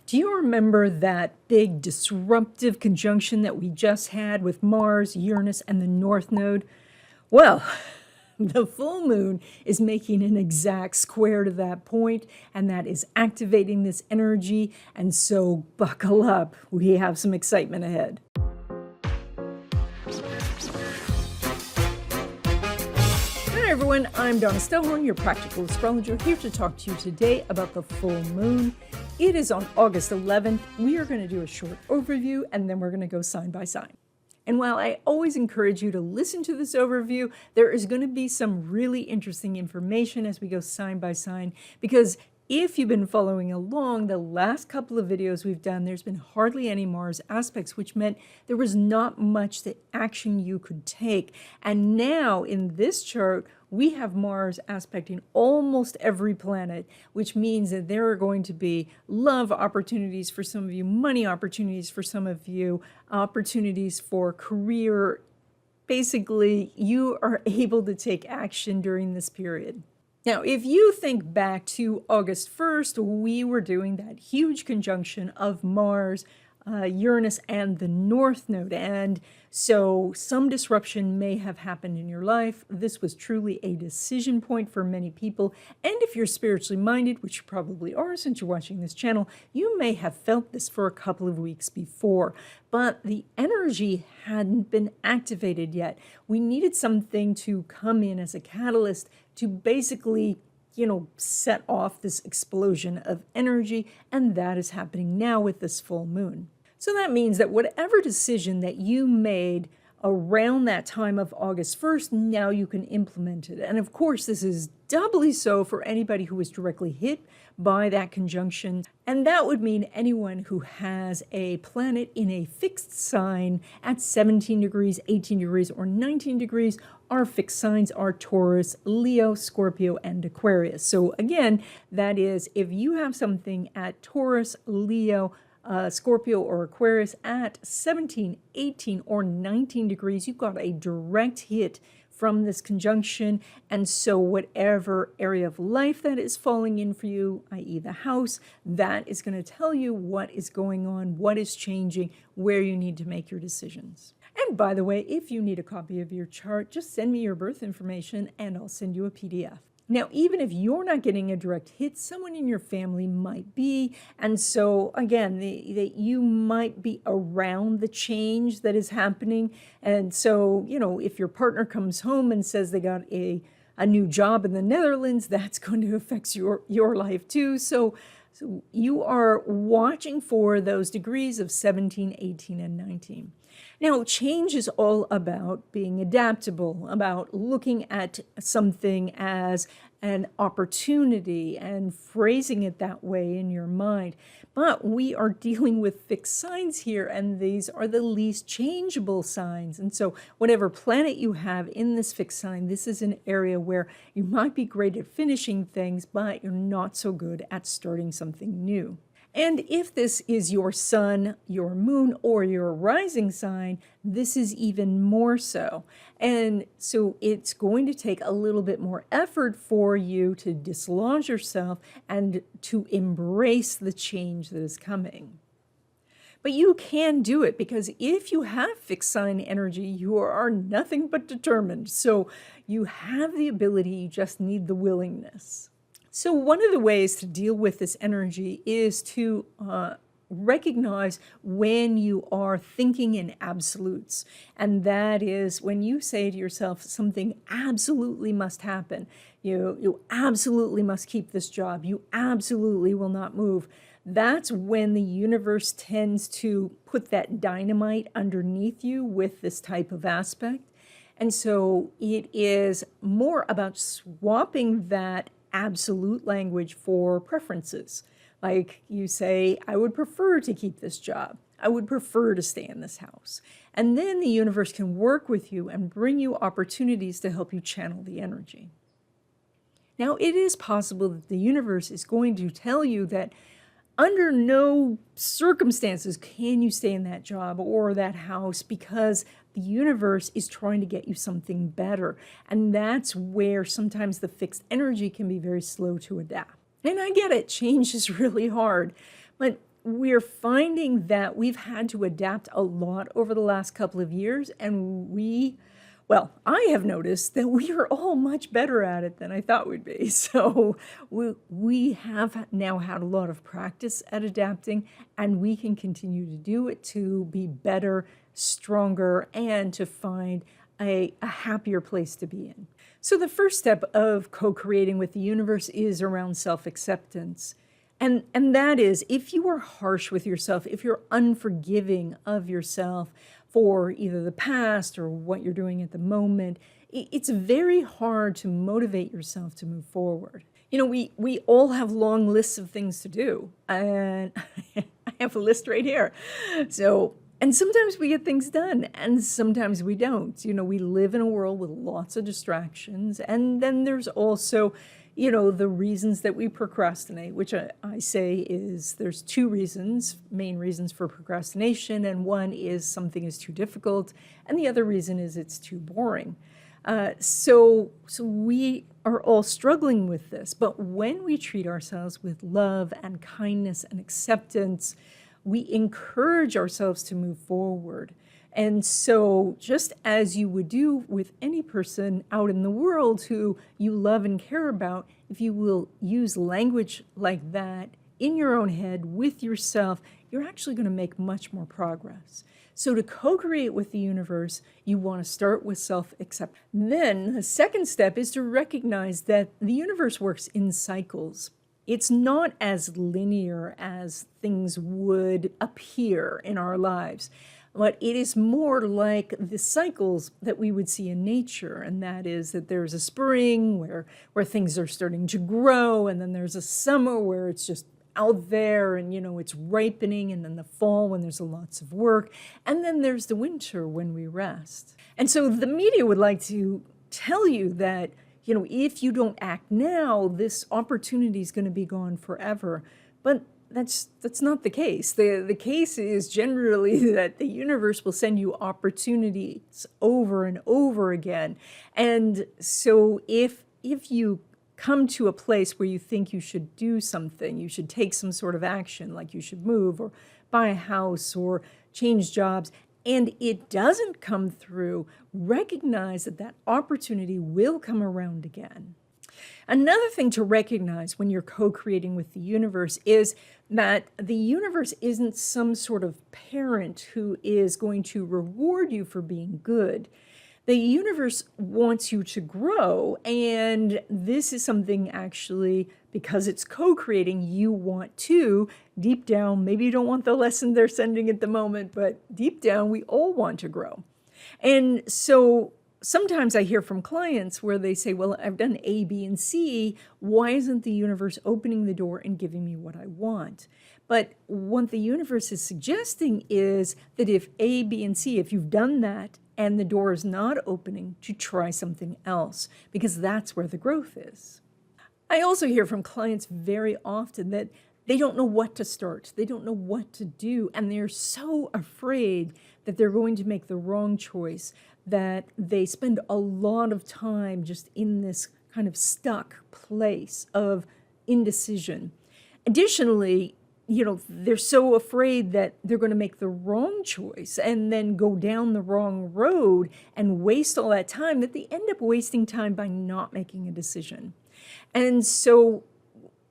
Do you remember that big disruptive conjunction that we just had with Mars, Uranus, and the North Node? Well, the full moon is making an exact square to that point, and that is activating this energy. And so buckle up, we have some excitement ahead. Hi everyone, I'm Donna Stellhorn, your practical astrologer, here to talk to you today about the full moon. It is on August 11th. We are going to do a short overview and then we're going to go sign by sign. And while I always encourage you to listen to this overview, there is going to be some really interesting information as we go sign by sign, because if you've been following along the last couple of videos we've done, there's been hardly any Mars aspects, which meant there was not much that action you could take. And now in this chart, we have Mars aspecting almost every planet, which means that there are going to be love opportunities for some of you, money opportunities for some of you, opportunities for career. Basically, you are able to take action during this period. Now, if you think back to August 1st, we were doing that huge conjunction of Mars, Uranus, and the North Node. And so some disruption may have happened in your life. This was truly a decision point for many people. And if you're spiritually minded, which you probably are since you're watching this channel, you may have felt this for a couple of weeks before. But the energy hadn't been activated yet. We needed something to come in as a catalyst to basically, set off this explosion of energy. And that is happening now with this full moon. So that means that whatever decision that you made around that time of August 1st, now you can implement it. And of course, this is doubly so for anybody who was directly hit by that conjunction. And that would mean anyone who has a planet in a fixed sign at 17 degrees, 18 degrees, or 19 degrees. Our fixed signs are Taurus, Leo, Scorpio, and Aquarius. So again, that is if you have something at Taurus, Leo, Scorpio, or Aquarius at 17, 18, or 19 degrees, you've got a direct hit from this conjunction. And so whatever area of life that is falling in for you, i.e. the house, that is going to tell you what is going on, what is changing, where you need to make your decisions. And by the way, if you need a copy of your chart, just send me your birth information and I'll send you a PDF. Now, even if you're not getting a direct hit, someone in your family might be. And so, again, you might be around the change that is happening. And so, if your partner comes home and says they got a new job in the Netherlands, that's going to affect your life too. So you are watching for those degrees of 17, 18, and 19. Now, change is all about being adaptable, about looking at something as an opportunity and phrasing it that way in your mind. But we are dealing with fixed signs here, and these are the least changeable signs. And so whatever planet you have in this fixed sign, this is an area where you might be great at finishing things, but you're not so good at starting something new. And if this is your sun, your moon, or your rising sign, this is even more so. And so it's going to take a little bit more effort for you to dislodge yourself and to embrace the change that is coming. But you can do it, because if you have fixed sign energy, you are nothing but determined. So you have the ability, you just need the willingness. So one of the ways to deal with this energy is to recognize when you are thinking in absolutes. And that is when you say to yourself, something absolutely must happen. You absolutely must keep this job. You absolutely will not move. That's when the universe tends to put that dynamite underneath you with this type of aspect. And so it is more about swapping that absolute language for preferences. Like you say, I would prefer to keep this job. I would prefer to stay in this house. And then the universe can work with you and bring you opportunities to help you channel the energy. Now, it is possible that the universe is going to tell you that under no circumstances can you stay in that job or that house, because the universe is trying to get you something better. And that's where sometimes the fixed energy can be very slow to adapt. And I get it, change is really hard. But we're finding that we've had to adapt a lot over the last couple of years, and well, I have noticed that we are all much better at it than I thought we'd be. So we have now had a lot of practice at adapting, and we can continue to do it to be better, stronger, and to find a happier place to be in. So the first step of co-creating with the universe is around self-acceptance. And that is, if you are harsh with yourself, if you're unforgiving of yourself for either the past or what you're doing at the moment, it's very hard to motivate yourself to move forward. You know, we all have long lists of things to do, and I have a list right here. And sometimes we get things done, and sometimes we don't. You know, we live in a world with lots of distractions, and then there's also, you know, the reasons that we procrastinate, which I say is there's two main reasons for procrastination, and one is something is too difficult, and the other reason is it's too boring. So we are all struggling with this, but when we treat ourselves with love and kindness and acceptance, we encourage ourselves to move forward. And so just as you would do with any person out in the world who you love and care about, if you will use language like that in your own head with yourself, you're actually going to make much more progress. So to co-create with the universe, you want to start with self-acceptance. Then the second step is to recognize that the universe works in cycles. It's not as linear as things would appear in our lives, but it is more like the cycles that we would see in nature, and that is that there's a spring where things are starting to grow, and then there's a summer where it's just out there and, you know, it's ripening, and then the fall when there's lots of work, and then there's the winter when we rest. And so the media would like to tell you that, you know, if you don't act now, this opportunity is going to be gone forever. But that's not the case. The case is generally that the universe will send you opportunities over and over again. And so if you come to a place where you think you should do something, you should take some sort of action, like you should move or buy a house or change jobs, and it doesn't come through, recognize that that opportunity will come around again. Another thing to recognize when you're co-creating with the universe is that the universe isn't some sort of parent who is going to reward you for being good. The universe wants you to grow, and this is something actually, because it's co-creating, you want to, deep down, maybe you don't want the lesson they're sending at the moment, but deep down, we all want to grow. And so sometimes I hear from clients where they say, well, I've done A, B, and C. Why isn't the universe opening the door and giving me what I want? But what the universe is suggesting is that if A, B, and C, if you've done that and the door is not opening, to try something else, because that's where the growth is. I also hear from clients very often that they don't know what to start. They don't know what to do, and they're so afraid that they're going to make the wrong choice, that they spend a lot of time just in this kind of stuck place of indecision. Additionally, you know, they're so afraid that they're going to make the wrong choice and then go down the wrong road and waste all that time, that they end up wasting time by not making a decision. And so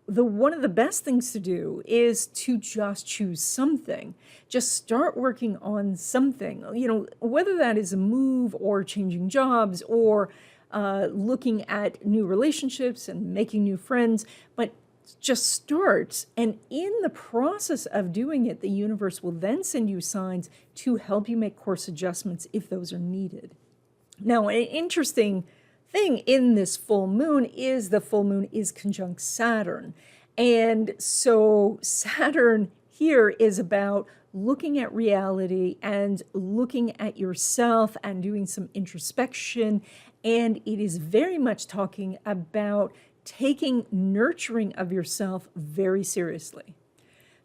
one of the best things to do is to just choose something. Just start working on something, you know, whether that is a move or changing jobs or looking at new relationships and making new friends, but just start. And in the process of doing it, the universe will then send you signs to help you make course adjustments if those are needed. Now, an interesting thing in this full moon is the full moon is conjunct Saturn. And so Saturn here is about looking at reality and looking at yourself and doing some introspection. And it is very much talking about taking nurturing of yourself very seriously.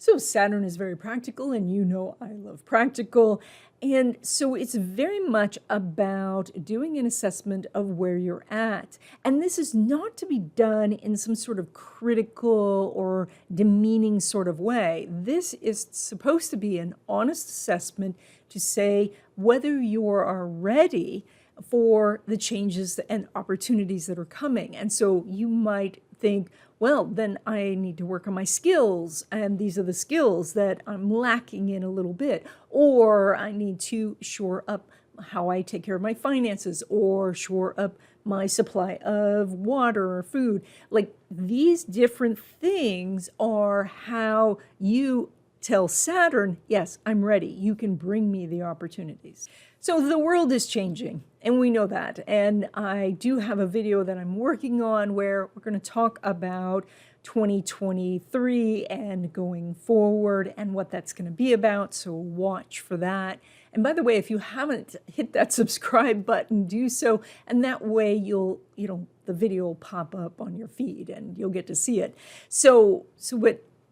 So Saturn is very practical, and you know I love practical. And so it's very much about doing an assessment of where you're at. And this is not to be done in some sort of critical or demeaning sort of way. This is supposed to be an honest assessment to say whether you are ready for the changes and opportunities that are coming. And so you might think, well, then I need to work on my skills, and these are the skills that I'm lacking in a little bit, or I need to shore up how I take care of my finances, or shore up my supply of water or food. Like, these different things are how you tell Saturn, yes, I'm ready. You can bring me the opportunities. So the world is changing, and we know that. And I do have a video that I'm working on where we're going to talk about 2023 and going forward and what that's going to be about. So watch for that. And by the way, if you haven't hit that subscribe button, do so. And that way the video will pop up on your feed and you'll get to see it. So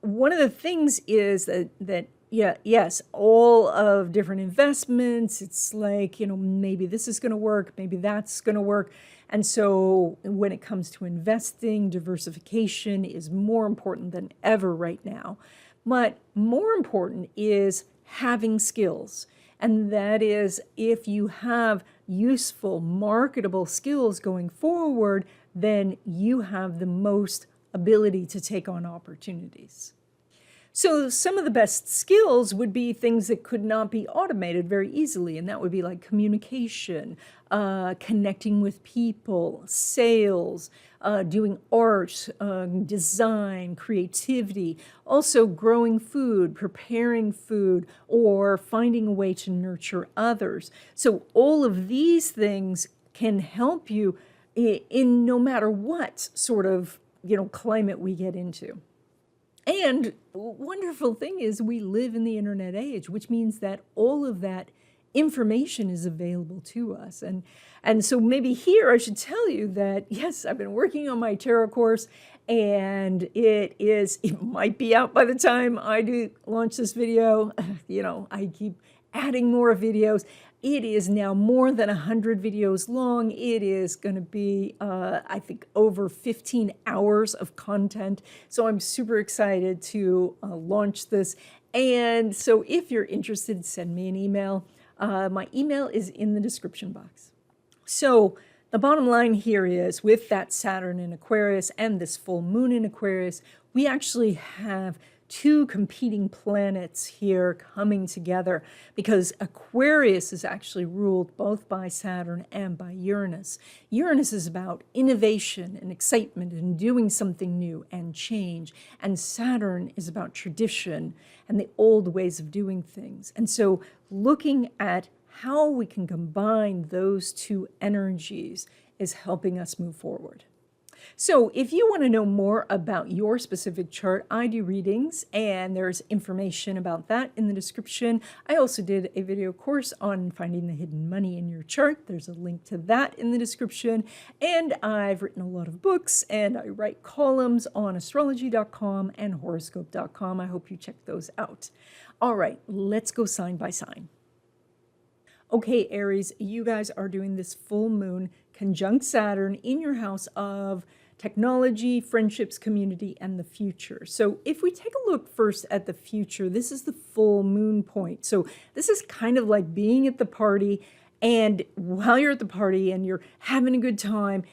one of the things is that yes, all of different investments, it's like, maybe this is going to work, maybe that's going to work. And so when it comes to investing, diversification is more important than ever right now. But more important is having skills. And that is, if you have useful, marketable skills going forward, then you have the most ability to take on opportunities. So some of the best skills would be things that could not be automated very easily, and that would be like communication, connecting with people, sales, doing art, design, creativity, also growing food, preparing food, or finding a way to nurture others. So all of these things can help you in no matter what sort of climate we get into. And wonderful thing is we live in the internet age, which means that all of that information is available to us. And so maybe here I should tell you that, yes, I've been working on my tarot course, and it might be out by the time I do launch this video. I keep adding more videos. It is now more than 100 videos long. It is going to be, I think, over 15 hours of content. So I'm super excited to launch this. And so if you're interested, send me an email. My email is in the description box. So the bottom line here is, with that Saturn in Aquarius and this full moon in Aquarius, we actually have two competing planets here coming together, because Aquarius is actually ruled both by Saturn and by Uranus. Uranus is about innovation and excitement and doing something new and change. And Saturn is about tradition and the old ways of doing things. And so looking at how we can combine those two energies is helping us move forward. So if you want to know more about your specific chart, I do readings, and there's information about that in the description. I also did a video course on finding the hidden money in your chart. There's a link to that in the description. And I've written a lot of books, and I write columns on astrology.com and horoscope.com. I hope you check those out. All right, let's go sign by sign. Okay, Aries, you guys are doing this full moon conjunct Saturn in your house of technology, friendships, community, and the future. So if we take a look first at the future, this is the full moon point. So this is kind of like being at the party, and while you're at the party and you're having a good time,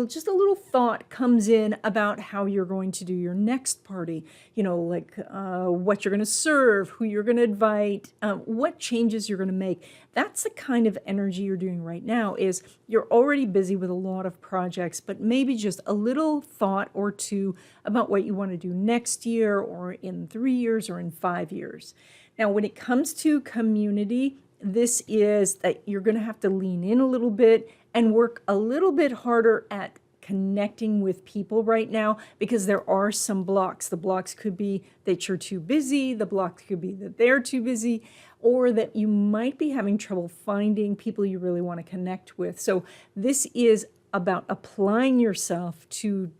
just a little thought comes in about how you're going to do your next party, like what you're going to serve, who you're going to invite, what changes you're going to make. That's the kind of energy you're doing right now. Is you're already busy with a lot of projects, but maybe just a little thought or two about what you want to do next year, or in 3 years, or in 5 years. Now, when it comes to community, this is that you're going to have to lean in a little bit and work a little bit harder at connecting with people right now, because there are some blocks. The blocks could be that you're too busy. The blocks could be that they're too busy, or that you might be having trouble finding people you really want to connect with. So this is about applying yourself to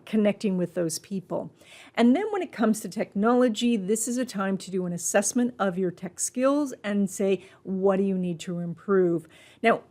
connecting with those people. And then when it comes to technology, this is a time to do an assessment of your tech skills and say, what do you need to improve? Now,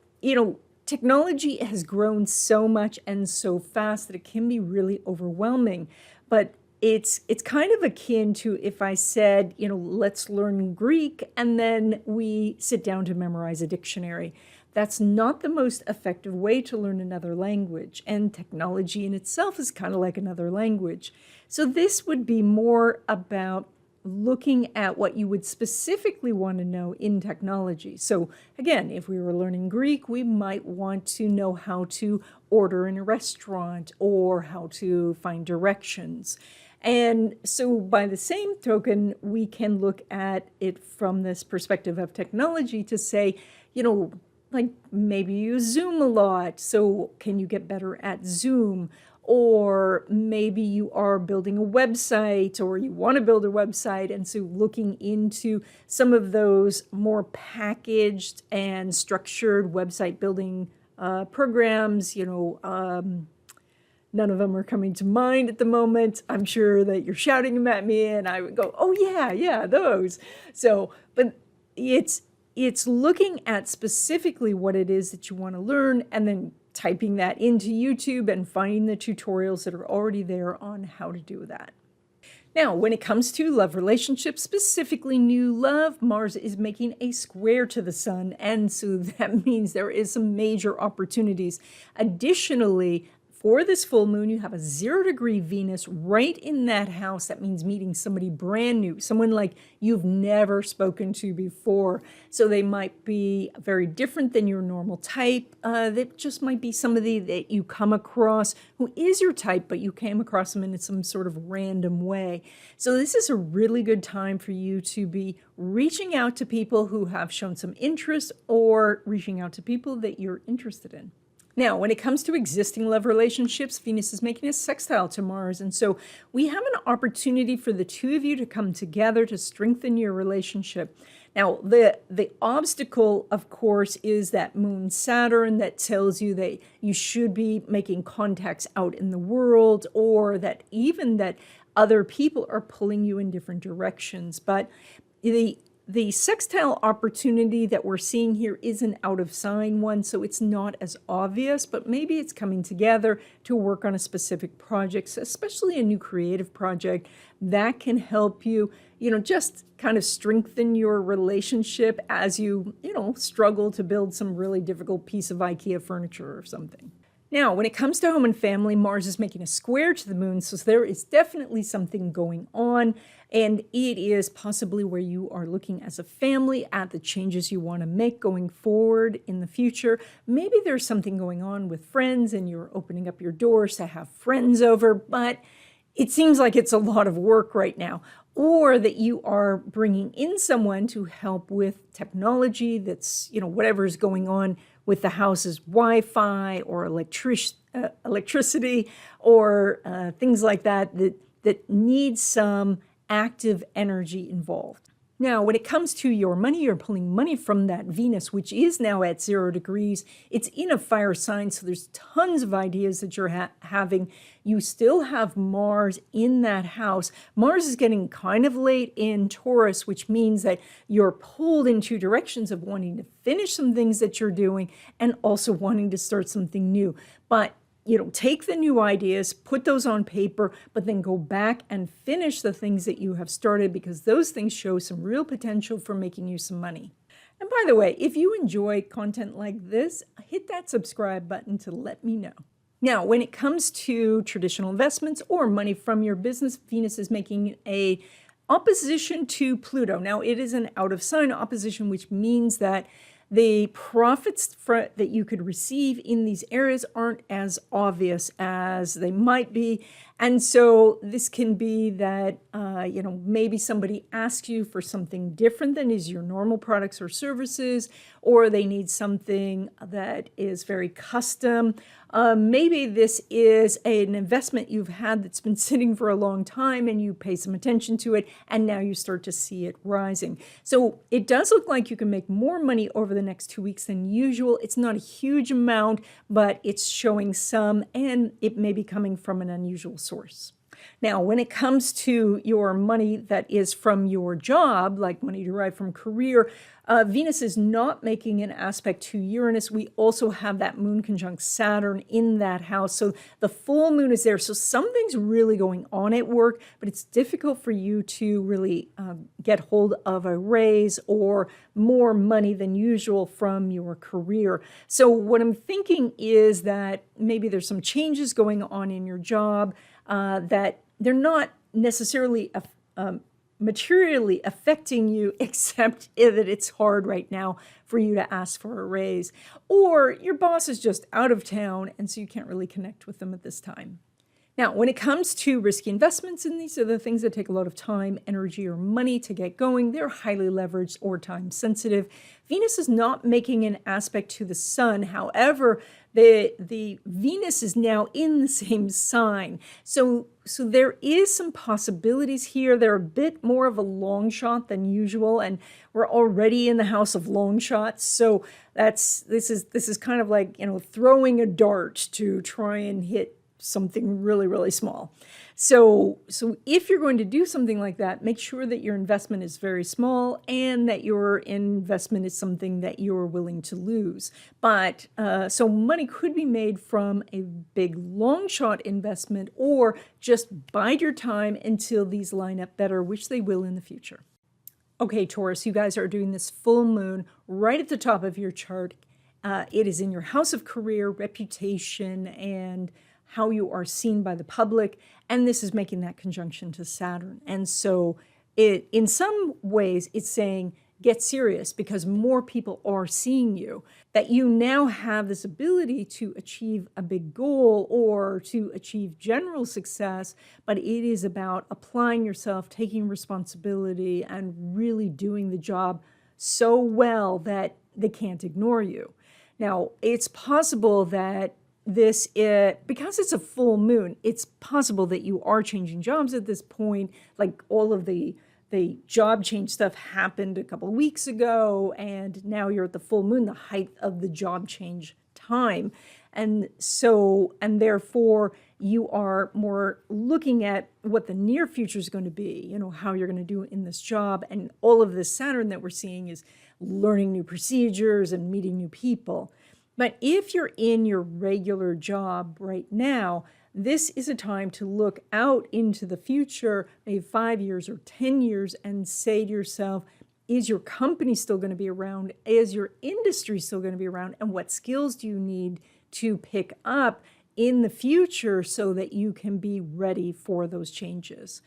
technology has grown so much and so fast that it can be really overwhelming, but it's kind of akin to if I said, let's learn Greek and then we sit down to memorize a dictionary. That's not the most effective way to learn another language, and technology in itself is kind of like another language. So this would be more about looking at what you would specifically want to know in technology. So again, if we were learning Greek, we might want to know how to order in a restaurant or how to find directions. And so by the same token, we can look at it from this perspective of technology to say, like maybe you use Zoom a lot, so can you get better at Zoom? Or maybe you are building a website or you want to build a website, and so looking into some of those more packaged and structured website building programs. None of them are coming to mind at the moment. I'm sure that you're shouting them at me and I would go, oh yeah, those. So, but it's looking at specifically what it is that you want to learn and then typing that into YouTube and finding the tutorials that are already there on how to do that. Now, when it comes to love relationships, specifically new love, Mars is making a square to the sun, and so that means there is some major opportunities. Additionally, for this full moon, you have a 0-degree Venus right in that house. That means meeting somebody brand new, someone like you've never spoken to before. So they might be very different than your normal type. They just might be somebody that you come across who is your type, but you came across them in some sort of random way. So this is a really good time for you to be reaching out to people who have shown some interest or reaching out to people that you're interested in. Now, when it comes to existing love relationships, Venus is making a sextile to Mars. And so we have an opportunity for the two of you to come together to strengthen your relationship. Now, the obstacle, of course, is that moon Saturn that tells you that you should be making contacts out in the world, or that even that other people are pulling you in different directions. But the sextile opportunity that we're seeing here is an out of sign one, so it's not as obvious, but maybe it's coming together to work on a specific project, especially a new creative project that can help you, just kind of strengthen your relationship as you, struggle to build some really difficult piece of IKEA furniture or something. Now, when it comes to home and family, Mars is making a square to the moon, so there is definitely something going on, and it is possibly where you are looking as a family at the changes you want to make going forward in the future. Maybe there's something going on with friends and you're opening up your doors to have friends over, but it seems like it's a lot of work right now. Or that you are bringing in someone to help with technology that's, whatever's going on with the house's Wi-Fi or electricity or things like that need some active energy involved. Now, when it comes to your money, you're pulling money from that Venus, which is now at 0 degrees. It's in a fire sign, so there's tons of ideas that you're having. You still have Mars in that house. Mars is getting kind of late in Taurus, which means that you're pulled in two directions of wanting to finish some things that you're doing and also wanting to start something new. But take the new ideas, put those on paper, but then go back and finish the things that you have started, because those things show some real potential for making you some money. And by the way, if you enjoy content like this, hit that subscribe button to let me know. Now, when it comes to traditional investments or money from your business, Venus is making a opposition to Pluto. Now, it is an out of sign opposition, which means that the profits that you could receive in these areas aren't as obvious as they might be. And so this can be that, maybe somebody asks you for something different than is your normal products or services, or they need something that is very custom. Maybe this is an investment you've had that's been sitting for a long time and you pay some attention to it and now you start to see it rising. So it does look like you can make more money over the next 2 weeks than usual. It's not a huge amount, but it's showing some, and it may be coming from an unusual source. Now, when it comes to your money that is from your job, like money derived from career, Venus is not making an aspect to Uranus. We also have that moon conjunct Saturn in that house. So the full moon is there. So something's really going on at work, but it's difficult for you to really get hold of a raise or more money than usual from your career. So what I'm thinking is that maybe there's some changes going on in your job that they're not necessarily materially affecting you, except that it's hard right now for you to ask for a raise. Or your boss is just out of town, and so you can't really connect with them at this time. Now, when it comes to risky investments, and these are the things that take a lot of time, energy, or money to get going, they're highly leveraged or time sensitive. Venus is not making an aspect to the sun. However, the Venus is now in the same sign. So there is some possibilities here. They're a bit more of a long shot than usual, and we're already in the house of long shots. So this is kind of like, throwing a dart to try and hit something really, really small. So if you're going to do something like that, make sure that your investment is very small and that your investment is something that you're willing to lose. But so money could be made from a big long shot investment, or just bide your time until these line up better, which they will in the future. Okay, Taurus, you guys are doing this full moon right at the top of your chart. It is in your house of career, reputation, and how you are seen by the public, and this is making that conjunction to Saturn. And so in some ways, it's saying, get serious, because more people are seeing you, that you now have this ability to achieve a big goal or to achieve general success, but it is about applying yourself, taking responsibility, and really doing the job so well that they can't ignore you. Now, it's possible that because it's a full moon, it's possible that you are changing jobs at this point. Like all of the job change stuff happened a couple of weeks ago, and now you're at the full moon, the height of the job change time. And therefore you are more looking at what the near future is going to be, how you're going to do in this job. And all of this Saturn that we're seeing is learning new procedures and meeting new people. But if you're in your regular job right now, this is a time to look out into the future, maybe 5 years or 10 years, and say to yourself, is your company still going to be around? Is your industry still going to be around? And what skills do you need to pick up in the future so that you can be ready for those changes?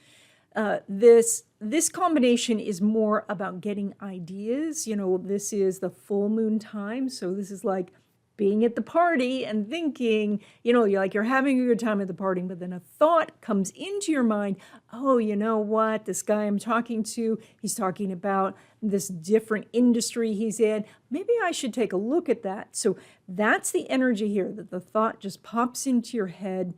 This combination is more about getting ideas. This is the full moon time, so this is like being at the party and thinking, you're having a good time at the party, but then a thought comes into your mind, oh, you know what, this guy I'm talking to, he's talking about this different industry he's in. Maybe I should take a look at that. So that's the energy here, that the thought just pops into your head.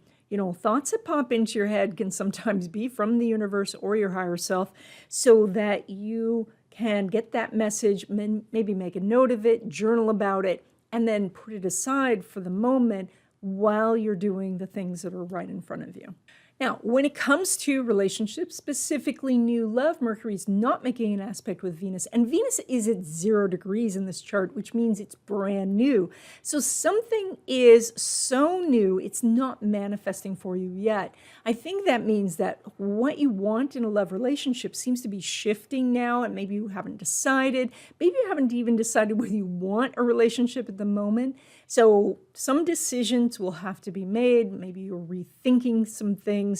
Thoughts that pop into your head can sometimes be from the universe or your higher self, so that you can get that message, maybe make a note of it, journal about it, and then put it aside for the moment while you're doing the things that are right in front of you. Now, when it comes to relationships, specifically new love, Mercury is not making an aspect with Venus, and Venus is at 0 degrees in this chart, which means it's brand new. So something is so new, it's not manifesting for you yet. I think that means that what you want in a love relationship seems to be shifting now, and maybe you haven't decided. Maybe you haven't even decided whether you want a relationship at the moment. So some decisions will have to be made. Maybe you're rethinking some things.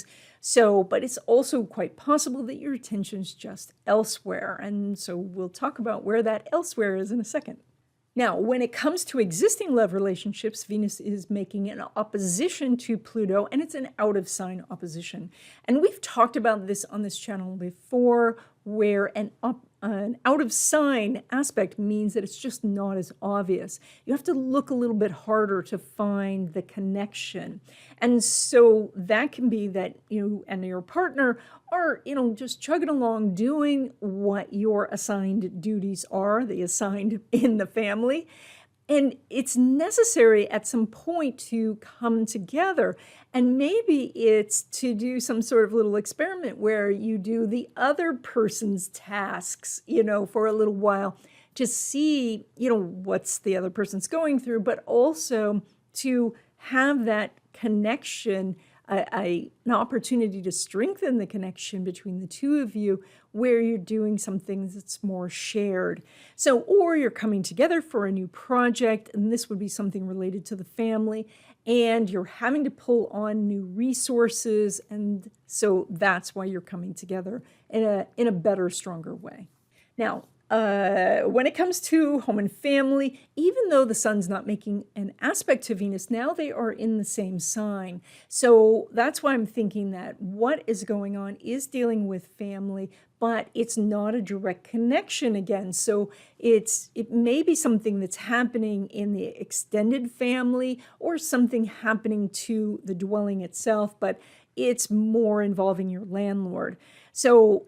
But it's also quite possible that your attention's just elsewhere. And so we'll talk about where that elsewhere is in a second. Now, when it comes to existing love relationships, Venus is making an opposition to Pluto, and it's an out-of-sign opposition. And we've talked about this on this channel before, where an out-of-sign aspect means that it's just not as obvious. You have to look a little bit harder to find the connection. And so that can be that you and your partner are, just chugging along doing what your assigned duties are, the assigned in the family. And it's necessary at some point to come together. And maybe it's to do some sort of little experiment where you do the other person's tasks, for a little while to see, what's the other person's going through, but also to have that connection, an opportunity to strengthen the connection between the two of you, where you're doing some things that's more shared. So, or you're coming together for a new project, and this would be something related to the family, and you're having to pull on new resources, and so that's why you're coming together in a better, stronger way. Now, when it comes to home and family, even though the sun's not making an aspect to Venus, now they are in the same sign. So that's why I'm thinking that what is going on is dealing with family, but it's not a direct connection again. So it may be something that's happening in the extended family or something happening to the dwelling itself, but it's more involving your landlord. So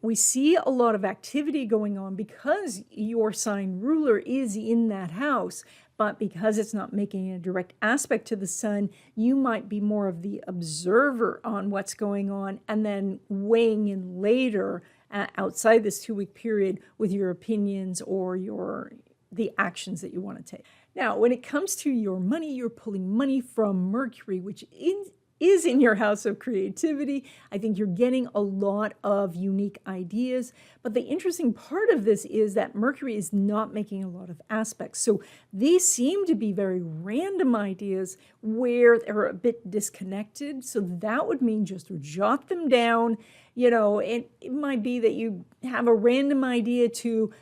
we see a lot of activity going on because your sign ruler is in that house, but because it's not making a direct aspect to the sun, you might be more of the observer on what's going on and then weighing in later outside this 2-week period with your opinions or the actions that you want to take. Now, when it comes to your money, you're pulling money from Mercury, which is in your house of creativity. I think you're getting a lot of unique ideas. But the interesting part of this is that Mercury is not making a lot of aspects. So these seem to be very random ideas where they're a bit disconnected. So that would mean just jot them down. And it might be that you have a random idea to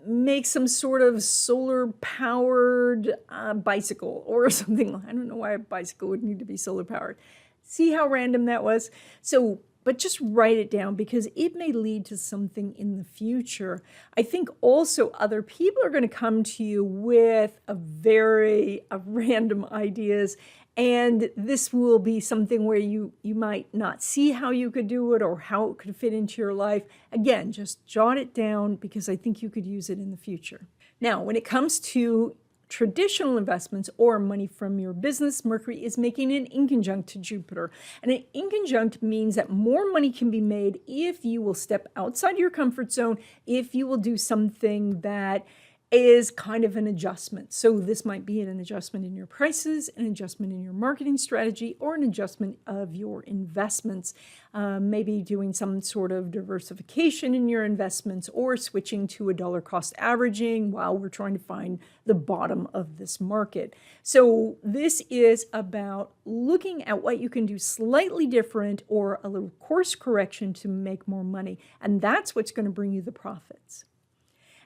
make some sort of solar-powered bicycle or something. I don't know why a bicycle would need to be solar-powered. See how random that was? So, but just write it down because it may lead to something in the future. I think also other people are going to come to you with random ideas, and this will be something where you might not see how you could do it or how it could fit into your life. Again, just jot it down because I think you could use it in the future. Now, when it comes to traditional investments or money from your business, Mercury is making an inconjunct to Jupiter. And an inconjunct means that more money can be made if you will step outside your comfort zone, if you will do something that is kind of an adjustment. So this might be an adjustment in your prices, an adjustment in your marketing strategy, or an adjustment of your investments. Maybe doing some sort of diversification in your investments or switching to a dollar cost averaging while we're trying to find the bottom of this market. So this is about looking at what you can do slightly different or a little course correction to make more money. And that's what's going to bring you the profits.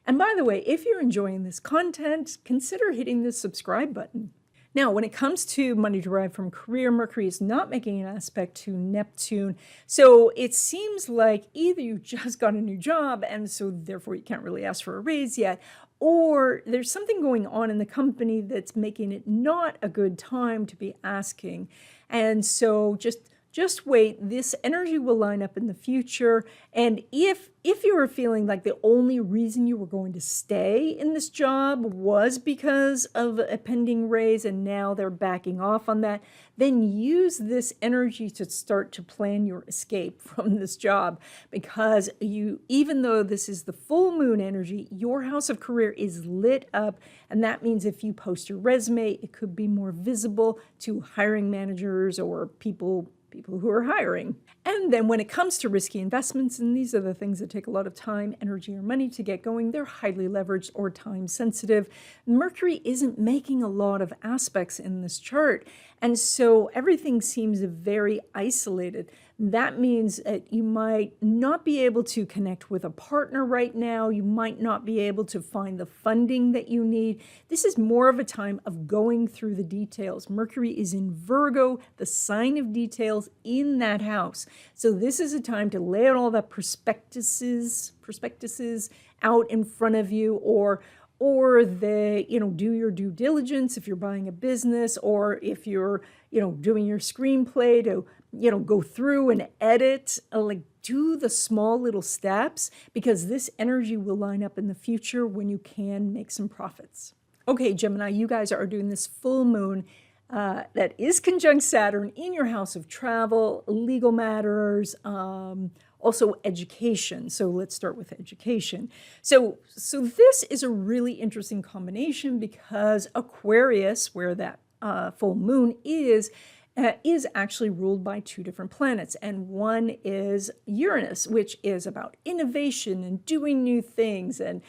And by the way, if you're enjoying this content, consider hitting the subscribe button. Now, when it comes to money derived from career, Mercury is not making an aspect to Neptune. So it seems like either you just got a new job and so therefore you can't really ask for a raise yet, or there's something going on in the company that's making it not a good time to be asking. And so just wait, this energy will line up in the future. And if you were feeling like the only reason you were going to stay in this job was because of a pending raise and now they're backing off on that, then use this energy to start to plan your escape from this job. Because even though this is the full moon energy, your house of career is lit up. And that means if you post your resume, it could be more visible to hiring managers or people who are hiring. And then when it comes to risky investments, and these are the things that take a lot of time, energy, or money to get going, they're highly leveraged or time sensitive. Mercury isn't making a lot of aspects in this chart. And so everything seems very isolated. That means that you might not be able to connect with a partner right now. You might not be able to find the funding that you need. This is more of a time of going through the details. Mercury is in Virgo, the sign of details in that house. So this is a time to lay out all the prospectuses out in front of you, or do your due diligence if you're buying a business, or if you're, doing your screenplay to, go through and edit, do the small little steps, because this energy will line up in the future when you can make some profits. Okay, Gemini, you guys are doing this full moon that is conjunct Saturn in your house of travel, legal matters, also education. So let's start with education. So this is a really interesting combination, because Aquarius, where that full moon is actually ruled by two different planets. And one is Uranus, which is about innovation and doing new things and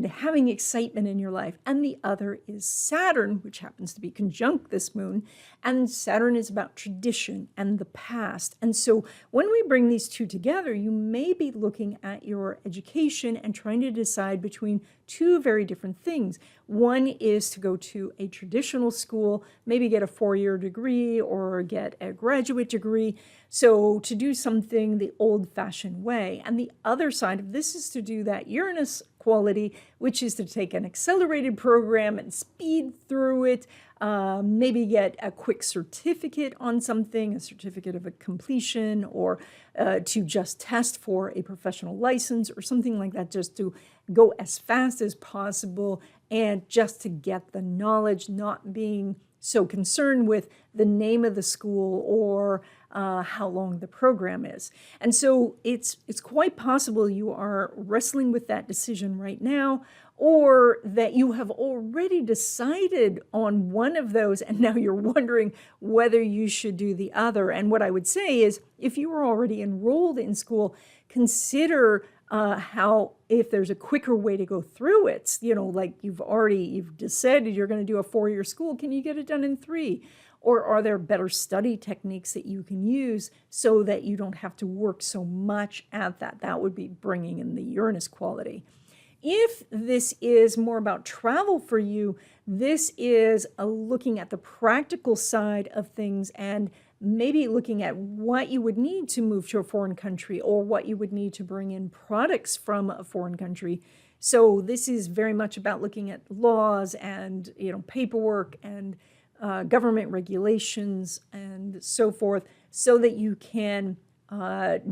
having excitement in your life. And the other is Saturn, which happens to be conjunct this moon. And Saturn is about tradition and the past. And so when we bring these two together, you may be looking at your education and trying to decide between two very different things. One is to go to a traditional school, maybe get a 4-year degree or get a graduate degree. So to do something the old-fashioned way. And the other side of this is to do that Uranus quality, which is to take an accelerated program and speed through it, maybe get a quick certificate on something, a certificate of a completion, or to just test for a professional license or something like that, just to go as fast as possible and just to get the knowledge, not being so concerned with the name of the school or how long the program is. And so it's quite possible you are wrestling with that decision right now, or that you have already decided on one of those and now you're wondering whether you should do the other. And what I would say is, if you were already enrolled in school, consider if there's a quicker way to go through it. Like you've decided you're going to do a 4-year school. Can you get it done in 3? Or are there better study techniques that you can use so that you don't have to work so much at that? That would be bringing in the Uranus quality. If this is more about travel for you, this is looking at the practical side of things and maybe looking at what you would need to move to a foreign country, or what you would need to bring in products from a foreign country. So this is very much about looking at laws and paperwork and government regulations and so forth, so that you can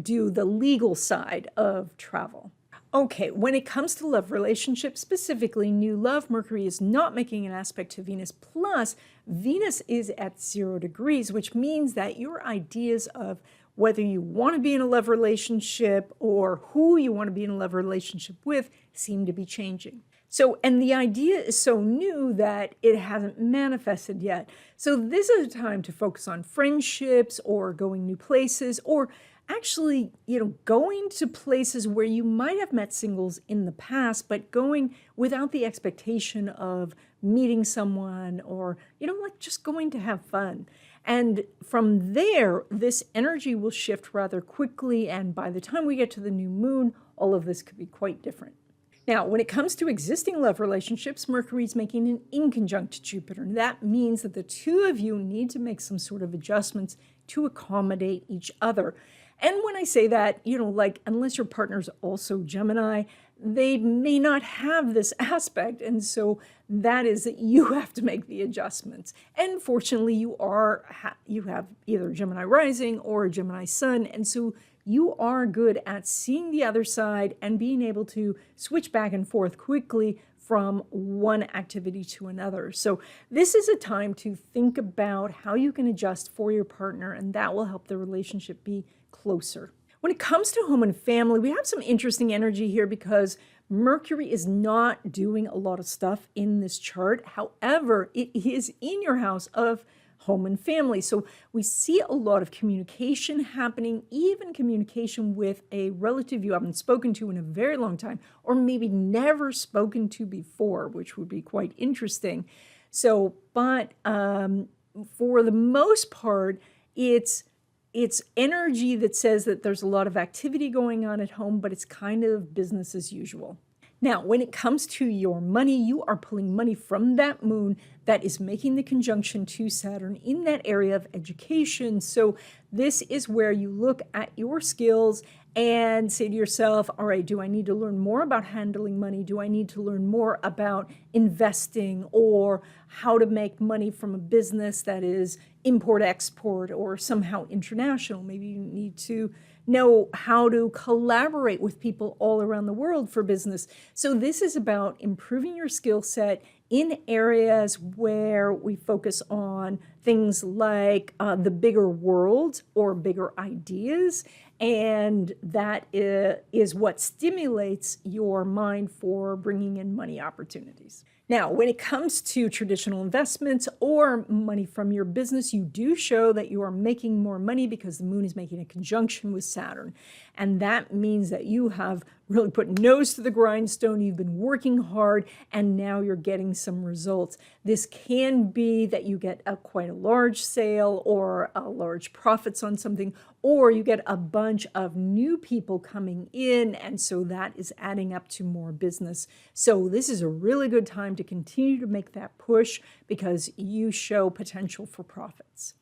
do the legal side of travel. Okay, when it comes to love relationships, specifically new love, Mercury is not making an aspect to Venus. Plus, Venus is at 0 degrees, which means that your ideas of whether you want to be in a love relationship or who you want to be in a love relationship with seem to be changing. So, and the idea is so new that it hasn't manifested yet. So this is a time to focus on friendships or going new places, or actually, going to places where you might have met singles in the past, but going without the expectation of meeting someone, or, like just going to have fun. And from there, this energy will shift rather quickly. And by the time we get to the new moon, all of this could be quite different. Now, when it comes to existing love relationships, Mercury is making an inconjunct Jupiter. And that means that the two of you need to make some sort of adjustments to accommodate each other. And when I say that, unless your partner's also Gemini, they may not have this aspect. And so that is that you have to make the adjustments. And fortunately, you have either Gemini rising or a Gemini sun. And so you are good at seeing the other side and being able to switch back and forth quickly from one activity to another. So this is a time to think about how you can adjust for your partner, and that will help the relationship be closer. When it comes to home and family, we have some interesting energy here because Mercury is not doing a lot of stuff in this chart. However, it is in your house of home and family. So we see a lot of communication happening, even communication with a relative you haven't spoken to in a very long time, or maybe never spoken to before, which would be quite interesting. So, but for the most part, it's energy that says that there's a lot of activity going on at home, but it's kind of business as usual. Now, when it comes to your money, you are pulling money from that moon that is making the conjunction to Saturn in that area of education. So this is where you look at your skills and say to yourself, all right, do I need to learn more about handling money? Do I need to learn more about investing or how to make money from a business that is import-export or somehow international? Maybe you need to know how to collaborate with people all around the world for business. So this is about improving your skill set in areas where we focus on things like the bigger world or bigger ideas. And that is what stimulates your mind for bringing in money opportunities. Now, when it comes to traditional investments or money from your business, you do show that you are making more money because the moon is making a conjunction with Saturn. And that means that you have really put nose to the grindstone. You've been working hard and now you're getting some results. This can be that you get quite a large sale or large profits on something, or you get a bunch of new people coming in, and so that is adding up to more business. So this is a really good time to continue to make that push because you show potential for profits.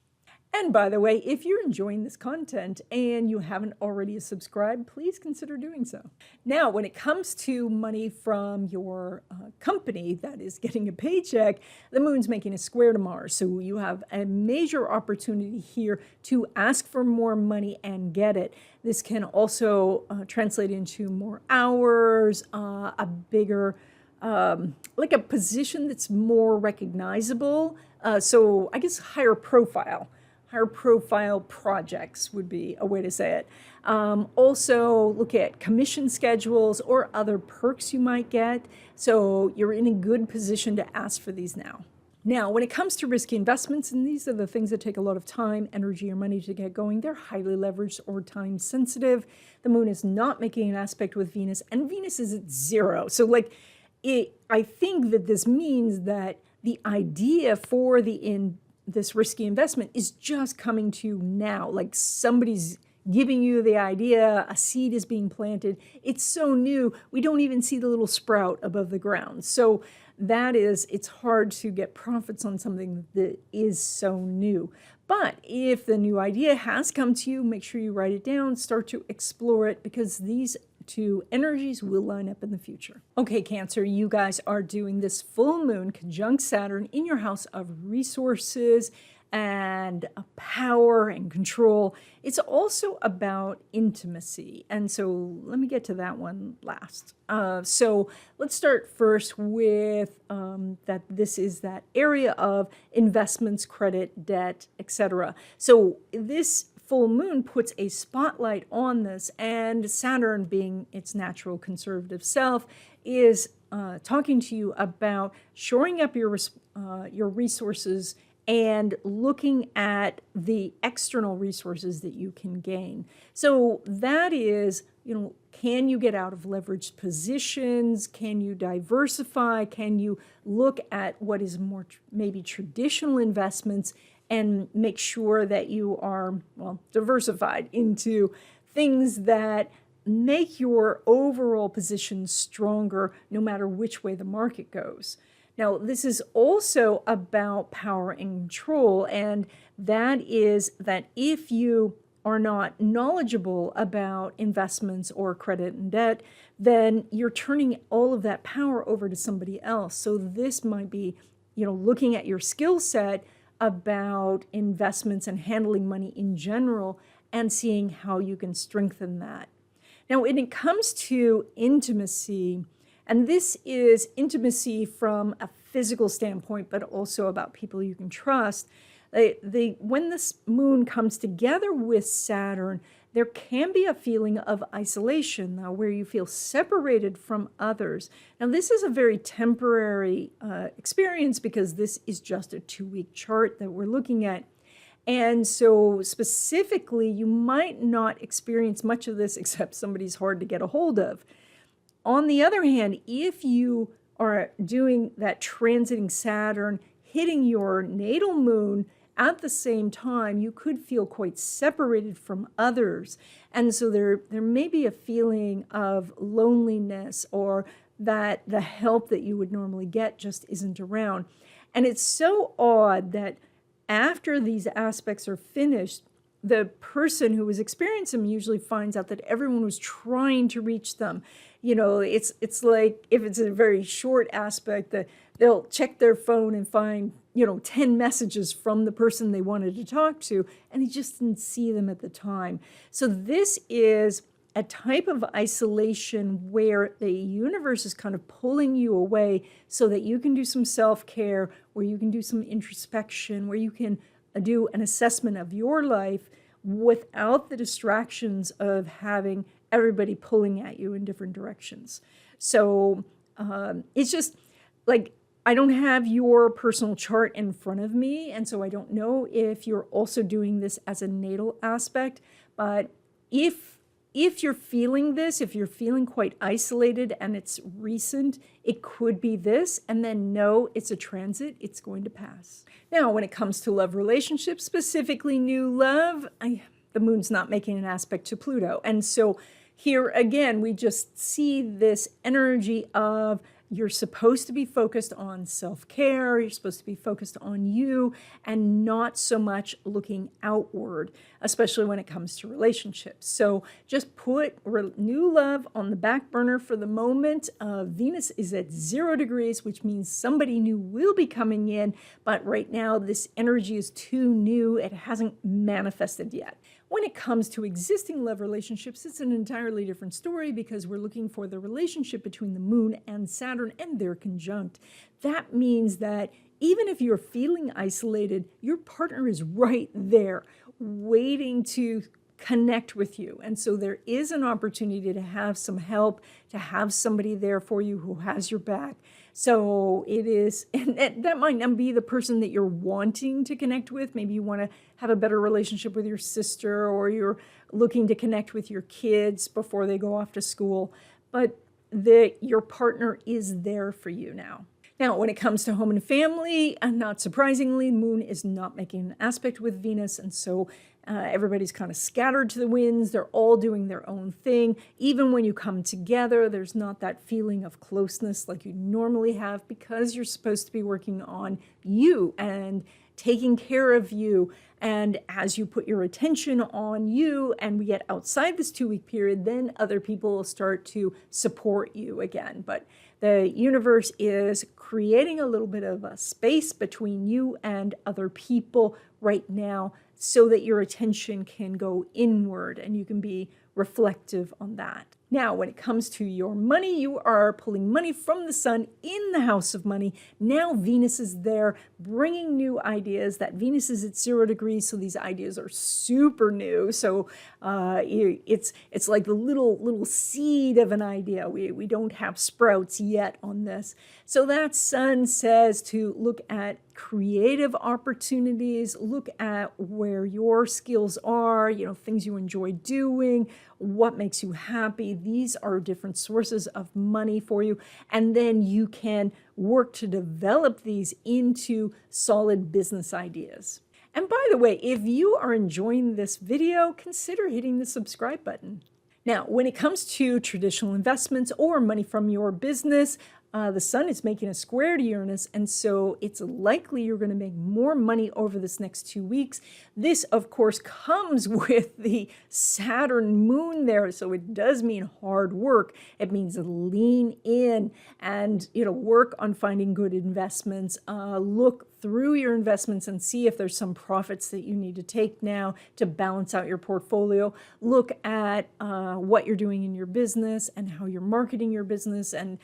And by the way, if you're enjoying this content and you haven't already subscribed, please consider doing so. Now, when it comes to money from your company that is getting a paycheck, the moon's making a square to Mars. So you have a major opportunity here to ask for more money and get it. This can also translate into more hours, a bigger, like a position that's more recognizable. So I guess higher profile. Higher profile projects would be a way to say it. Also look at commission schedules or other perks you might get. So you're in a good position to ask for these now. Now, when it comes to risky investments, and these are the things that take a lot of time, energy, or money to get going, they're highly leveraged or time sensitive. The moon is not making an aspect with Venus, and Venus is at 0. So I think that this means that the idea for this risky investment is just coming to you now. Like somebody's giving you the idea, a seed is being planted. It's so new, we don't even see the little sprout above the ground. So it's hard to get profits on something that is so new. But if the new idea has come to you, make sure you write it down, start to explore it, because these two energies will line up in the future. Okay, Cancer, you guys are doing this full moon conjunct Saturn in your house of resources and power and control. It's also about intimacy. And so let me get to that one last. So let's start first with that this is that area of investments, credit, debt, etc. So this full moon puts a spotlight on this, and Saturn, being its natural conservative self, is talking to you about shoring up your resources and looking at the external resources that you can gain. So that is, can you get out of leveraged positions? Can you diversify? Can you look at what is more maybe traditional investments and make sure that you are, diversified into things that make your overall position stronger no matter which way the market goes. Now, this is also about power and control, and that is that if you are not knowledgeable about investments or credit and debt, then you're turning all of that power over to somebody else. So this might be, looking at your skill set about investments and handling money in general and seeing how you can strengthen that. Now, when it comes to intimacy, and this is intimacy from a physical standpoint, but also about people you can trust. When this moon comes together with Saturn, there can be a feeling of isolation where you feel separated from others. Now, this is a very temporary experience because this is just a 2-week chart that we're looking at. And so specifically, you might not experience much of this except somebody's hard to get a hold of. On the other hand, if you are doing that transiting Saturn, hitting your natal moon at the same time, you could feel quite separated from others. And so there may be a feeling of loneliness, or that the help that you would normally get just isn't around. And it's so odd that after these aspects are finished, the person who was experiencing them usually finds out that everyone was trying to reach them. You know, it's like, if it's a very short aspect, that they'll check their phone and find, 10 messages from the person they wanted to talk to, and they just didn't see them at the time. So this is a type of isolation where the universe is kind of pulling you away so that you can do some self-care, where you can do some introspection, where you can do an assessment of your life without the distractions of having everybody pulling at you in different directions. So it's just like, I don't have your personal chart in front of me, and so I don't know if you're also doing this as a natal aspect. But if you're feeling this, if you're feeling quite isolated and it's recent, it could be this. And then no, it's a transit, it's going to pass. Now, when it comes to love relationships, specifically new love, the moon's not making an aspect to Pluto. And so here again, we just see this energy of, you're supposed to be focused on self-care, you're supposed to be focused on you, and not so much looking outward, especially when it comes to relationships. So just put new love on the back burner for the moment. Venus is at 0 degrees, which means somebody new will be coming in, but right now this energy is too new, it hasn't manifested yet. When it comes to existing love relationships, it's an entirely different story, because we're looking for the relationship between the moon and Saturn, and they're conjunct. That means that even if you're feeling isolated, your partner is right there waiting to connect with you. And so there is an opportunity to have some help, to have somebody there for you who has your back. So it is, and that might not be the person that you're wanting to connect with. Maybe you want to have a better relationship with your sister, or you're looking to connect with your kids before they go off to school. But your partner is there for you now. Now, when it comes to home and family, not surprisingly, Moon is not making an aspect with Venus, and so everybody's kind of scattered to the winds. They're all doing their own thing. Even when you come together, there's not that feeling of closeness like you normally have, because you're supposed to be working on you and taking care of you. And as you put your attention on you and we get outside this 2-week period, then other people will start to support you again. But the universe is creating a little bit of a space between you and other people right now, so that your attention can go inward and you can be reflective on that. Now, when it comes to your money, you are pulling money from the sun in the house of money. Now Venus is there bringing new ideas. That Venus is at 0 degrees, so these ideas are super new. So it's like the little seed of an idea. We don't have sprouts yet on this. So that sun says to look at creative opportunities, look at where your skills are, things you enjoy doing, what makes you happy. These are different sources of money for you. And then you can work to develop these into solid business ideas. And by the way, if you are enjoying this video, consider hitting the subscribe button. Now, when it comes to traditional investments or money from your business, the sun is making a square to Uranus, and so it's likely you're going to make more money over this next 2 weeks. This, of course, comes with the Saturn moon there, so it does mean hard work. It means lean in and work on finding good investments. Look through your investments and see if there's some profits that you need to take now to balance out your portfolio. Look at what you're doing in your business and how you're marketing your business, and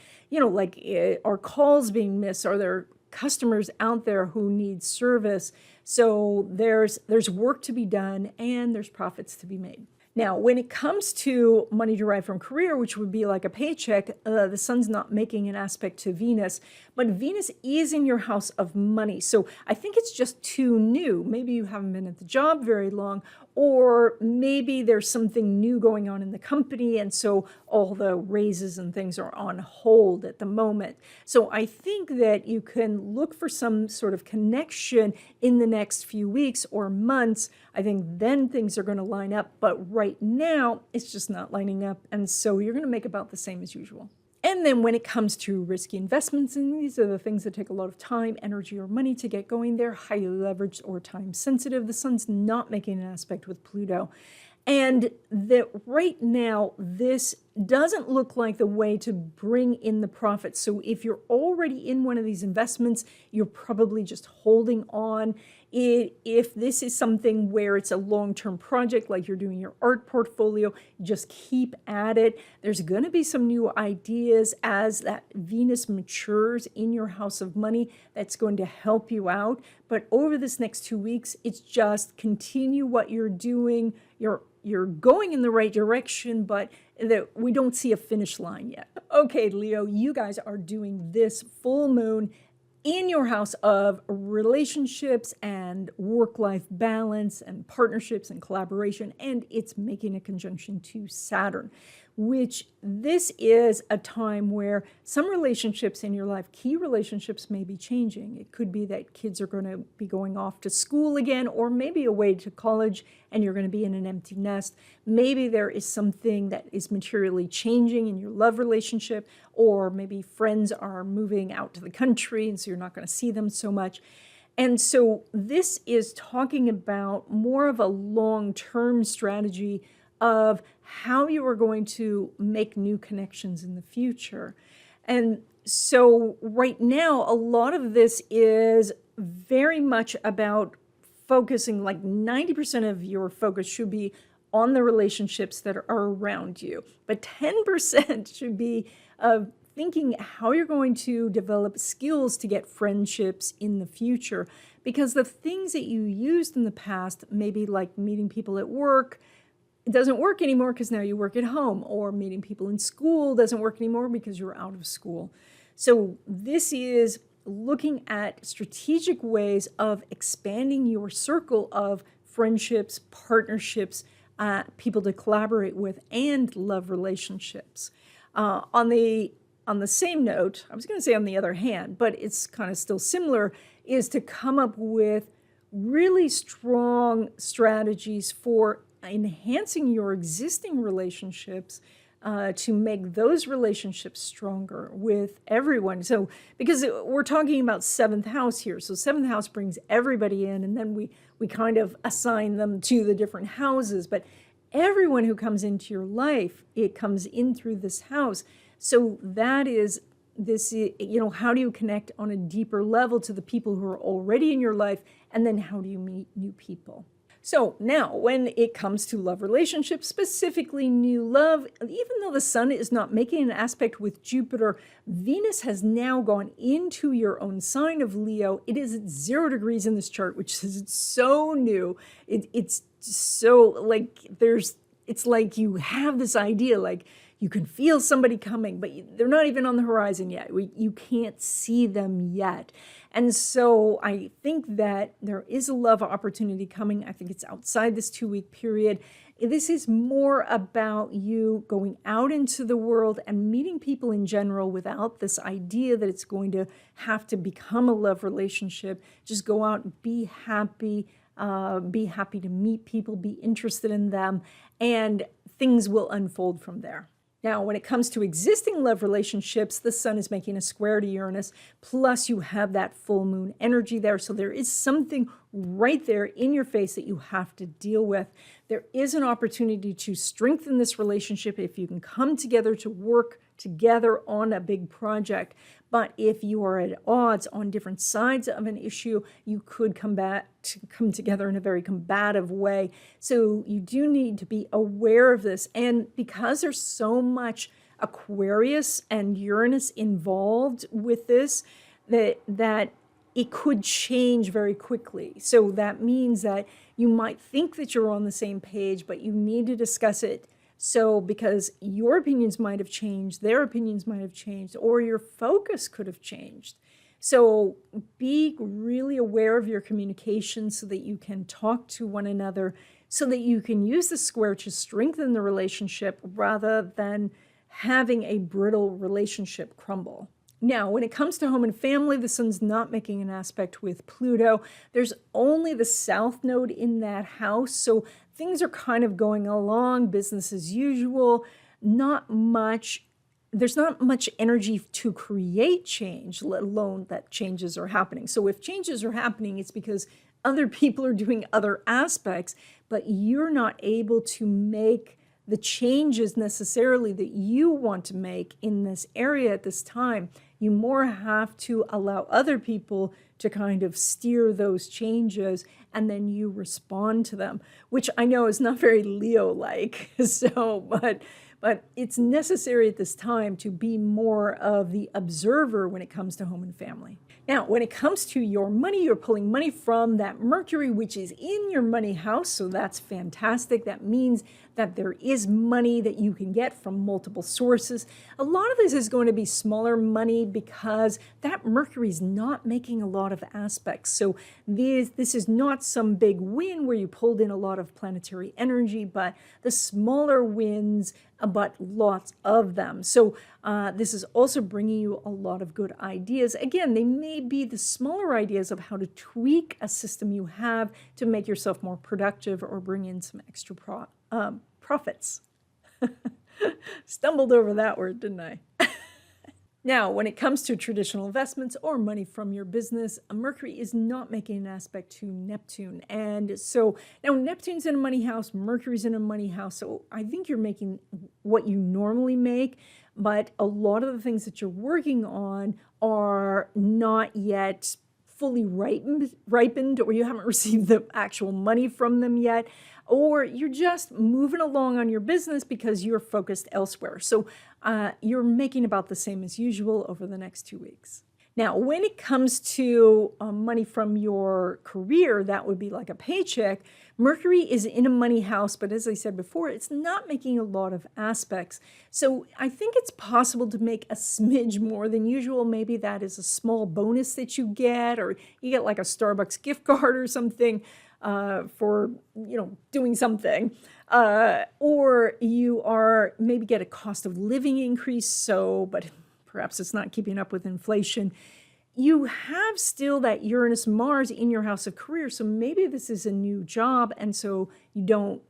are calls being missed? Are there customers out there who need service? So there's work to be done, and there's profits to be made. Now, when it comes to money derived from career, which would be like a paycheck, the sun's not making an aspect to Venus, but Venus is in your house of money. So I think it's just too new. Maybe you haven't been at the job very long, Or maybe there's something new going on in the company, and so all the raises and things are on hold at the moment. So I think that you can look for some sort of connection in the next few weeks or months. I think then things are going to line up, but right now it's just not lining up, and so you're going to make about the same as usual. And then when it comes to risky investments, and these are the things that take a lot of time, energy, or money to get going, they're highly leveraged or time sensitive. The sun's not making an aspect with Pluto. And that right now, this doesn't look like the way to bring in the profits. So if you're already in one of these investments, you're probably just holding on. If this is something where it's a long-term project, like you're doing your art portfolio, just keep at it. There's going to be some new ideas as that Venus matures in your house of money that's going to help you out. But over this next 2 weeks, it's just continue what you're doing. You're going in the right direction, but we don't see a finish line yet. Okay, Leo, you guys are doing this full moon in your house of relationships and work-life balance and partnerships and collaboration, and it's making a conjunction to Saturn, which this is a time where some relationships in your life, key relationships, may be changing. It could be that kids are going to be going off to school again, or maybe away to college, and you're going to be in an empty nest. Maybe there is something that is materially changing in your love relationship, or maybe friends are moving out to the country, and so you're not going to see them so much. And so this is talking about more of a long-term strategy of how you are going to make new connections in the future. And so right now, a lot of this is very much about focusing, like 90% of your focus should be on the relationships that are around you. But 10% should be thinking how you're going to develop skills to get friendships in the future. Because the things that you used in the past, maybe like meeting people at work, it doesn't work anymore because now you work at home, or meeting people in school doesn't work anymore because you're out of school. So this is looking at strategic ways of expanding your circle of friendships, partnerships, people to collaborate with, and love relationships. On the same note, I was going to say on the other hand, but it's kind of still similar, is to come up with really strong strategies for enhancing your existing relationships to make those relationships stronger with everyone. So, because we're talking about seventh house here, so seventh house brings everybody in, and then we kind of assign them to the different houses. But everyone who comes into your life, it comes in through this house. So that is this, how do you connect on a deeper level to the people who are already in your life, and then how do you meet new people? So now, when it comes to love relationships, specifically new love, even though the sun is not making an aspect with Jupiter, Venus has now gone into your own sign of Leo. It is at 0 degrees in this chart, which is so new. It's so like it's like you have this idea, like you can feel somebody coming, but they're not even on the horizon yet. You can't see them yet. And so I think that there is a love opportunity coming. I think it's outside this 2-week period. This is more about you going out into the world and meeting people in general without this idea that it's going to have to become a love relationship. Just go out, be happy to meet people, be interested in them, and things will unfold from there. Now, when it comes to existing love relationships, the sun is making a square to Uranus, plus you have that full moon energy there. So there is something right there in your face that you have to deal with. There is an opportunity to strengthen this relationship if you can come together to work together on a big project. But if you are at odds on different sides of an issue, you could come together in a very combative way. So you do need to be aware of this. And because there's so much Aquarius and Uranus involved with this, that it could change very quickly. So that means that you might think that you're on the same page, but you need to discuss it. So because your opinions might have changed, their opinions might have changed, or your focus could have changed. So be really aware of your communication so that you can talk to one another so that you can use the square to strengthen the relationship rather than having a brittle relationship crumble. Now, when it comes to home and family, the sun's not making an aspect with Pluto. There's only the south node in that house, so things are kind of going along, business as usual. There's not much energy to create change, let alone that changes are happening. So if changes are happening, it's because other people are doing other aspects, but you're not able to make the changes necessarily that you want to make in this area at this time. You more have to allow other people to kind of steer those changes, and then you respond to them, which I know is not very Leo-like. But it's necessary at this time to be more of the observer when it comes to home and family. Now, when it comes to your money, you're pulling money from that Mercury, which is in your money house, so that's fantastic. That means that there is money that you can get from multiple sources. A lot of this is going to be smaller money because that Mercury is not making a lot of aspects. So this is not some big win where you pulled in a lot of planetary energy, but the smaller wins, but lots of them. So this is also bringing you a lot of good ideas. Again, they may be the smaller ideas of how to tweak a system you have to make yourself more productive or bring in some extra profits. Stumbled over that word, didn't I? Now, when it comes to traditional investments or money from your business, Mercury is not making an aspect to Neptune. And so now Neptune's in a money house, Mercury's in a money house. So I think you're making what you normally make, but a lot of the things that you're working on are not yet fully ripened, or you haven't received the actual money from them yet, or you're just moving along on your business because you're focused elsewhere. So you're making about the same as usual over the next 2 weeks. Now, when it comes to money from your career, that would be like a paycheck. Mercury is in a money house, but as I said before, it's not making a lot of aspects. So I think it's possible to make a smidge more than usual. Maybe that is a small bonus that you get, or you get like a Starbucks gift card or something for, doing something. Or you maybe get a cost of living increase, but perhaps it's not keeping up with inflation. You have still that Uranus-Mars in your house of career, so maybe this is a new job, and so you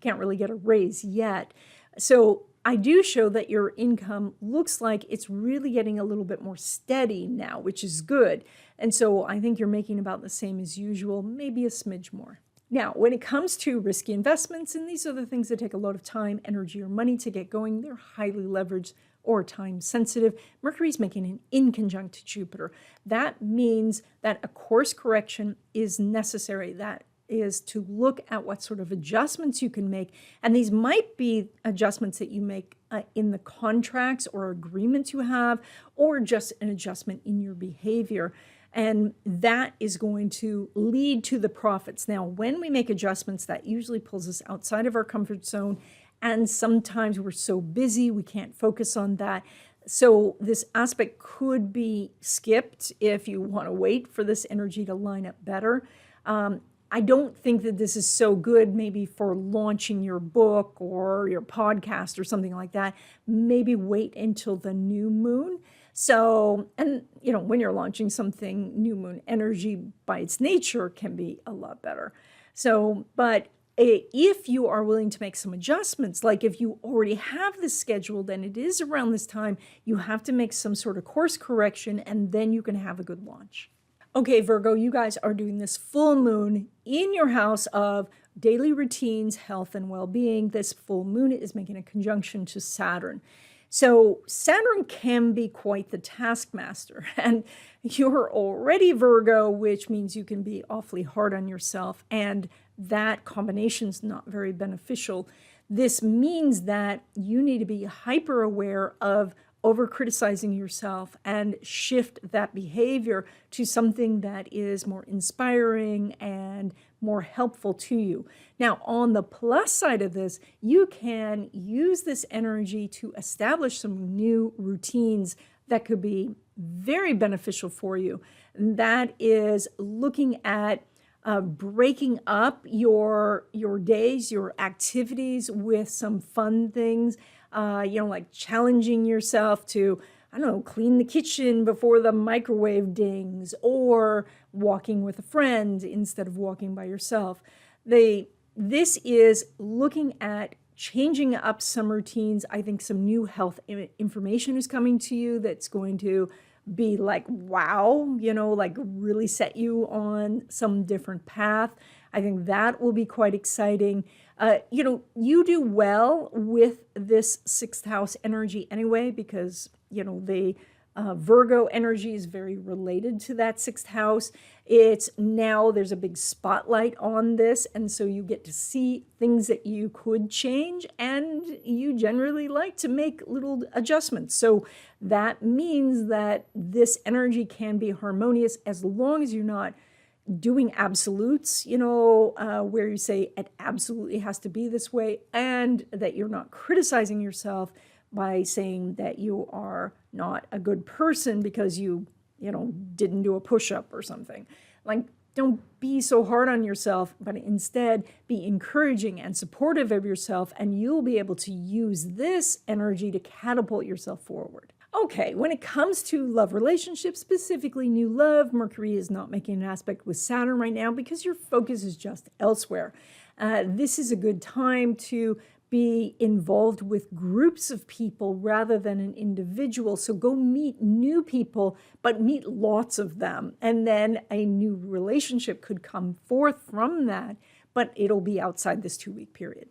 can't really get a raise yet. So I do show that your income looks like it's really getting a little bit more steady now, which is good. And so I think you're making about the same as usual, maybe a smidge more. Now, when it comes to risky investments, and these are the things that take a lot of time, energy, or money to get going, they're highly leveraged or time sensitive. Mercury's making an inconjunct to Jupiter. That means that a course correction is necessary. That is to look at what sort of adjustments you can make. And these might be adjustments that you make in the contracts or agreements you have, or just an adjustment in your behavior. And that is going to lead to the profits. Now, when we make adjustments, that usually pulls us outside of our comfort zone. And sometimes we're so busy, we can't focus on that. So this aspect could be skipped if you want to wait for this energy to line up better. I don't think that this is so good maybe for launching your book or your podcast or something like that. Maybe wait until the new moon. So, and when you're launching something, new moon energy by its nature can be a lot better. So, but if you are willing to make some adjustments, like if you already have this scheduled and it is around this time, you have to make some sort of course correction, and then you can have a good launch. Okay, Virgo, you guys are doing this full moon in your house of daily routines, health, and well-being. This full moon is making a conjunction to Saturn. So Saturn can be quite the taskmaster, and you're already Virgo, which means you can be awfully hard on yourself, and that combination is not very beneficial. This means that you need to be hyper aware of over-criticizing yourself and shift that behavior to something that is more inspiring and more helpful to you. Now, on the plus side of this, you can use this energy to establish some new routines that could be very beneficial for you. And that is looking at breaking up your days, your activities with some fun things, like challenging yourself to, I don't know, clean the kitchen before the microwave dings, or walking with a friend instead of walking by yourself. This is looking at changing up some routines. I think some new health information is coming to you that's going to be like, wow, like really set you on some different path. I think that will be quite exciting. You do well with this sixth house energy anyway, because, the Virgo energy is very related to that sixth house. It's now there's a big spotlight on this, and so you get to see things that you could change, and you generally like to make little adjustments. So that means that this energy can be harmonious as long as you're not doing absolutes, where you say it absolutely has to be this way, and that you're not criticizing yourself by saying that you are not a good person because you didn't do a push-up or something. Like, don't be so hard on yourself, but instead be encouraging and supportive of yourself, and you'll be able to use this energy to catapult yourself forward. Okay, when it comes to love relationships, specifically new love, Mercury is not making an aspect with Saturn right now because your focus is just elsewhere. This is a good time to be involved with groups of people rather than an individual. So go meet new people, but meet lots of them. And then a new relationship could come forth from that, but it'll be outside this 2-week period.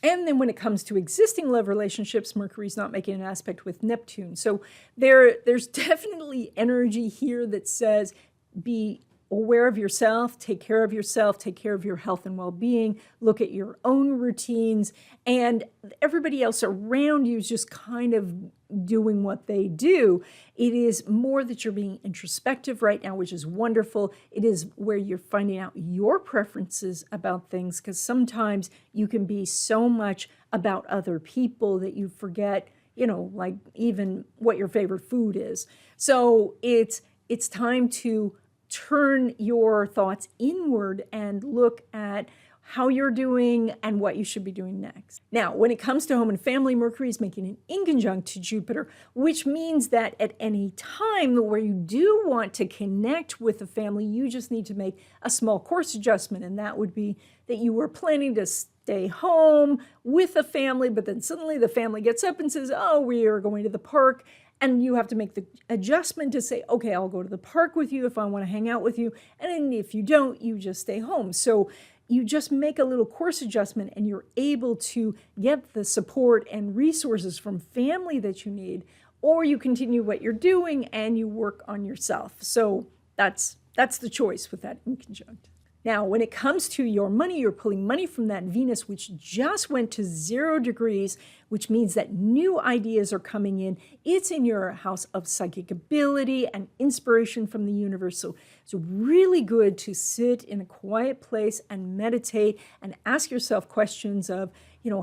And then when it comes to existing love relationships, Mercury's not making an aspect with Neptune. So there's definitely energy here that says be aware of yourself, take care of yourself, take care of your health and well-being, look at your own routines, and everybody else around you is just kind of doing what they do. It is more that you're being introspective right now, which is wonderful. It is where you're finding out your preferences about things, because sometimes you can be so much about other people that you forget, like even what your favorite food is. So it's time to turn your thoughts inward and look at how you're doing and what you should be doing next. Now, when it comes to home and family, Mercury is making an inconjunct to Jupiter, which means that at any time where you do want to connect with a family, you just need to make a small course adjustment. And that would be that you were planning to stay home with a family, but then suddenly the family gets up and says, oh, we are going to the park. And you have to make the adjustment to say, okay, I'll go to the park with you if I want to hang out with you. And then if you don't, you just stay home. So you just make a little course adjustment and you're able to get the support and resources from family that you need, or you continue what you're doing and you work on yourself. So that's the choice with that inconjunct. Now, when it comes to your money, you're pulling money from that Venus, which just went to 0 degrees, which means that new ideas are coming in. It's in your house of psychic ability and inspiration from the universe. So it's really good to sit in a quiet place and meditate and ask yourself questions of,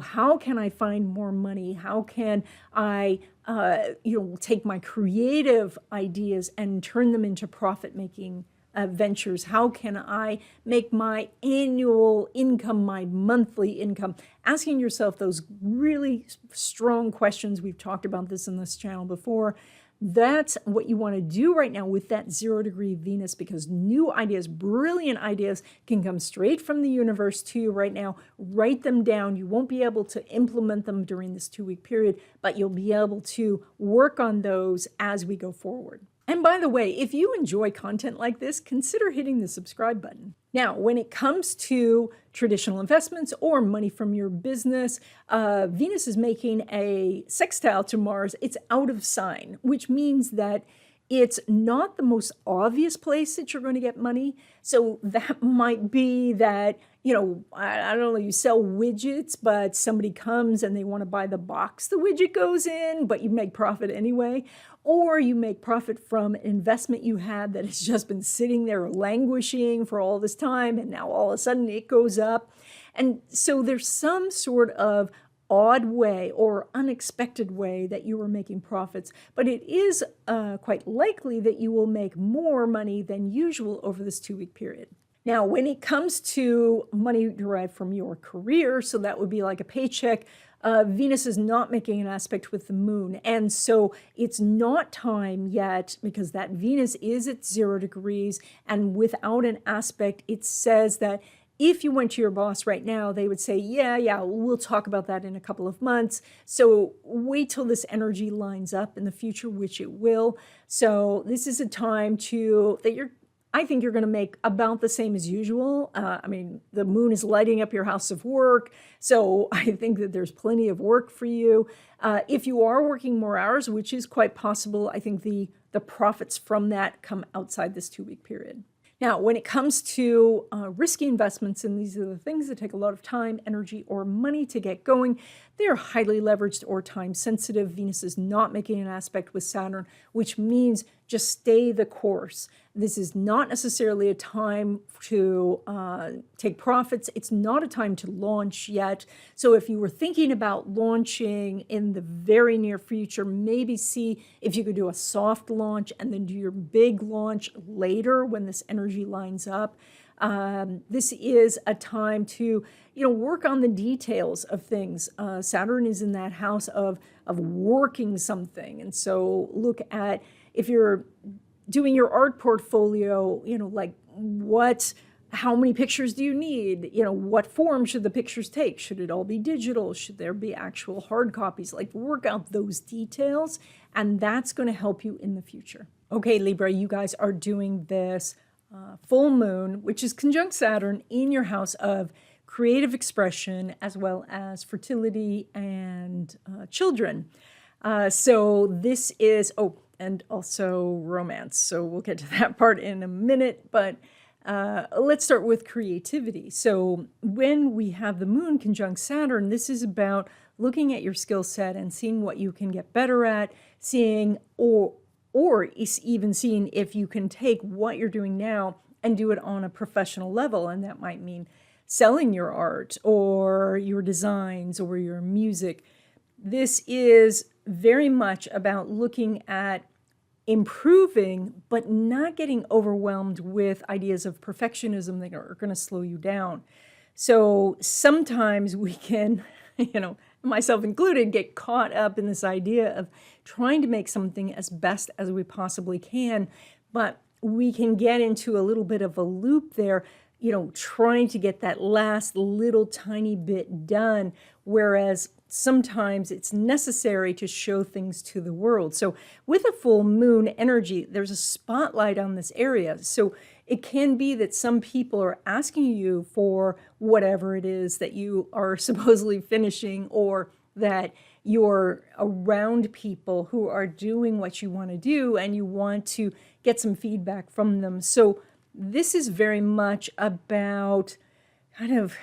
how can I find more money? How can I, take my creative ideas and turn them into profit-making ventures? How can I make my annual income my monthly income? Asking yourself those really strong questions. We've talked about this in this channel before. That's what you want to do right now with that 0 degree Venus, because new ideas, brilliant ideas can come straight from the universe to you right now. Write them down. You won't be able to implement them during this 2-week period, but you'll be able to work on those as we go forward. And by the way, if you enjoy content like this, consider hitting the subscribe button. Now, when it comes to traditional investments or money from your business, Venus is making a sextile to Mars. It's out of sign, which means that it's not the most obvious place that you're going to get money. So that might be that, I don't know, you sell widgets, but somebody comes and they want to buy the box the widget goes in, but you make profit anyway. Or you make profit from an investment you had that has just been sitting there languishing for all this time, and now all of a sudden it goes up. And so there's some sort of odd way or unexpected way that you are making profits, but it is quite likely that you will make more money than usual over this 2-week period. Now, when it comes to money derived from your career, so that would be like a paycheck, Venus is not making an aspect with the moon. And so it's not time yet because that Venus is at 0 degrees. And without an aspect, it says that if you went to your boss right now, they would say, yeah, we'll talk about that in a couple of months. So wait till this energy lines up in the future, which it will. So this is a time I think you're going to make about the same as usual. I mean, the moon is lighting up your house of work, so I think that there's plenty of work for you. If you are working more hours, which is quite possible, I think the profits from that come outside this 2-week period. Now, when it comes to risky investments, and these are the things that take a lot of time, energy, or money to get going, they are highly leveraged or time sensitive. Venus is not making an aspect with Saturn, which means just stay the course. This is not necessarily a time to take profits. It's not a time to launch yet. So if you were thinking about launching in the very near future, maybe see if you could do a soft launch and then do your big launch later when this energy lines up. This is a time to, work on the details of things. Saturn is in that house of working something. And so look at, if you're doing your art portfolio, like how many pictures do you need? What form should the pictures take? Should it all be digital? Should there be actual hard copies? Like, work out those details, and that's going to help you in the future. Okay, Libra, you guys are doing this full moon, which is conjunct Saturn, in your house of creative expression as well as fertility and children. So this is, and also romance. So we'll get to that part in a minute, but let's start with creativity. So when we have the moon conjunct Saturn, this is about looking at your skill set and seeing what you can get better at, seeing or even seeing if you can take what you're doing now and do it on a professional level. And that might mean selling your art or your designs or your music. This is very much about looking at improving, but not getting overwhelmed with ideas of perfectionism that are going to slow you down. So sometimes we can, myself included, get caught up in this idea of trying to make something as best as we possibly can, but we can get into a little bit of a loop there, trying to get that last little tiny bit done, whereas sometimes it's necessary to show things to the world. So with a full moon energy, there's a spotlight on this area. So it can be that some people are asking you for whatever it is that you are supposedly finishing, or that you're around people who are doing what you want to do and you want to get some feedback from them. So this is very much about kind of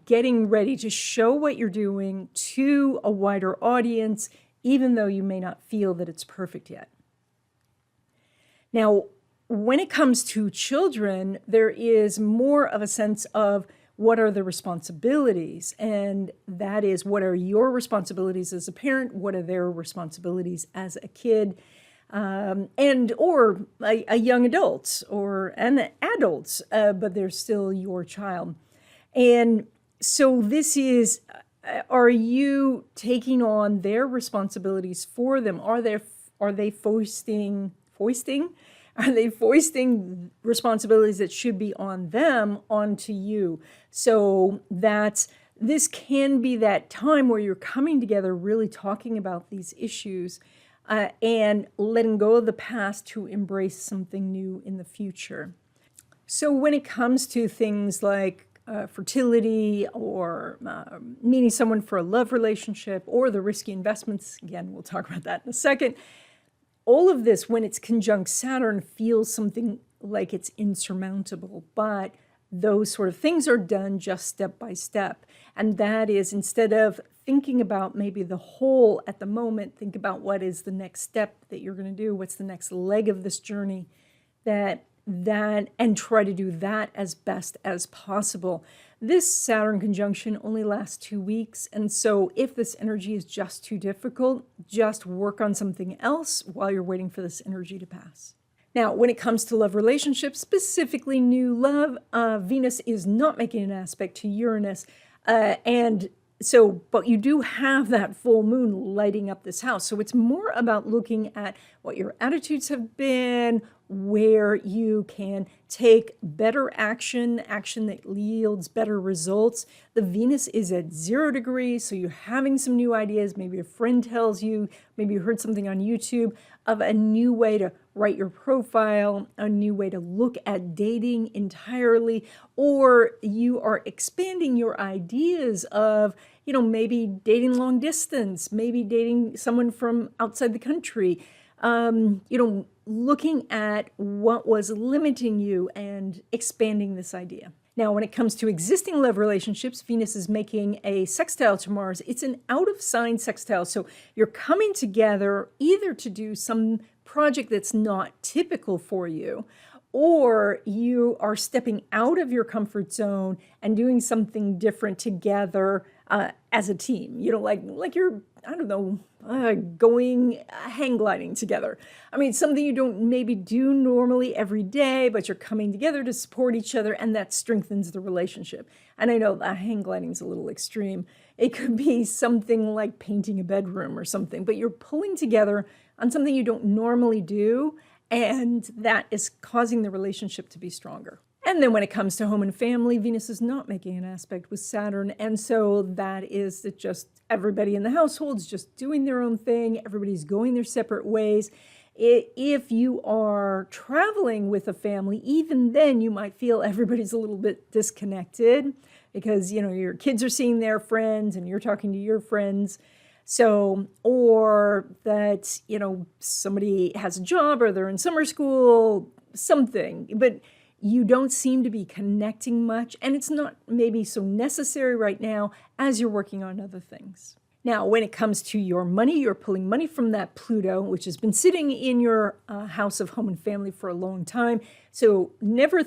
getting ready to show what you're doing to a wider audience, even though you may not feel that it's perfect yet. Now, when it comes to children, there is more of a sense of what are the responsibilities, and that is, what are your responsibilities as a parent? What are their responsibilities as a kid? Or a young adult or an adult, but they're still your child. And so this is, are you taking on their responsibilities for them? Are they foisting responsibilities that should be on them onto you? So this can be that time where you're coming together, really talking about these issues, and letting go of the past to embrace something new in the future. So when it comes to things like fertility or meeting someone for a love relationship or the risky investments, again, we'll talk about that in a second, all of this, when it's conjunct Saturn, feels something like it's insurmountable, but those sort of things are done just step by step. And that is, instead of thinking about maybe the whole at the moment, think about what is the next step that you're going to do, what's the next leg of this journey, and try to do that as best as possible. This Saturn conjunction only lasts 2 weeks, and so if this energy is just too difficult, just work on something else while you're waiting for this energy to pass. Now, when it comes to love relationships, specifically new love, Venus is not making an aspect to Uranus. But you do have that full moon lighting up this house. So it's more about looking at what your attitudes have been, where you can take better action that yields better results. The Venus is at 0 degrees, so you're having some new ideas. Maybe a friend tells you, maybe you heard something on YouTube of a new way to write your profile, a new way to look at dating entirely, or you are expanding your ideas of, maybe dating long distance, maybe dating someone from outside the country, looking at what was limiting you and expanding this idea. Now, when it comes to existing love relationships, Venus is making a sextile to Mars. It's an out-of-sign sextile, so you're coming together either to do some project that's not typical for you, or you are stepping out of your comfort zone and doing something different together as a team. Like you're, going hang gliding together. I mean, something you don't maybe do normally every day, but you're coming together to support each other, and that strengthens the relationship. And I know that hang gliding is a little extreme. It could be something like painting a bedroom or something, but you're pulling together on something you don't normally do, and that is causing the relationship to be stronger. And then when it comes to home and family, Venus is not making an aspect with Saturn. And so that is that just everybody in the household is just doing their own thing. Everybody's going their separate ways. If you are traveling with a family, even then you might feel everybody's a little bit disconnected because, your kids are seeing their friends and you're talking to your friends. So, or that, somebody has a job or they're in summer school, something, but you don't seem to be connecting much, and it's not maybe so necessary right now as you're working on other things. Now, when it comes to your money, you're pulling money from that Pluto, which has been sitting in your house of home and family for a long time. So never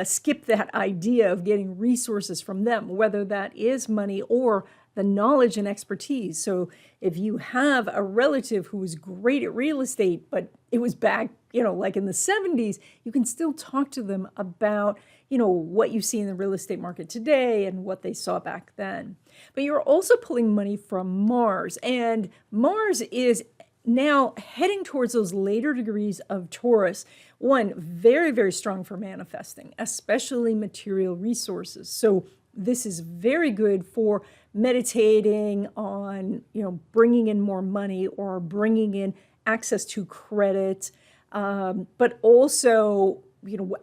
skip that idea of getting resources from them, whether that is money or the knowledge and expertise. So if you have a relative who was great at real estate, but it was back, like in the 70s, you can still talk to them about, what you see in the real estate market today and what they saw back then. But you're also pulling money from Mars, and Mars is now heading towards those later degrees of Taurus. One, very, very strong for manifesting, especially material resources. So this is very good for meditating on, bringing in more money or bringing in access to credit. But also,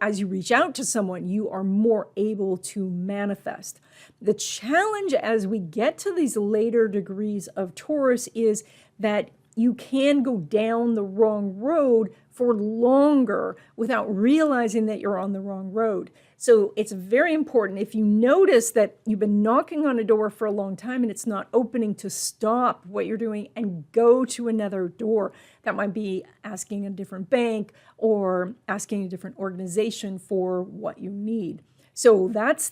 as you reach out to someone, you are more able to manifest. The challenge as we get to these later degrees of Taurus is that you can go down the wrong road for longer without realizing that you're on the wrong road. So it's very important, if you notice that you've been knocking on a door for a long time and it's not opening, to stop what you're doing and go to another door. That might be asking a different bank or asking a different organization for what you need. So that's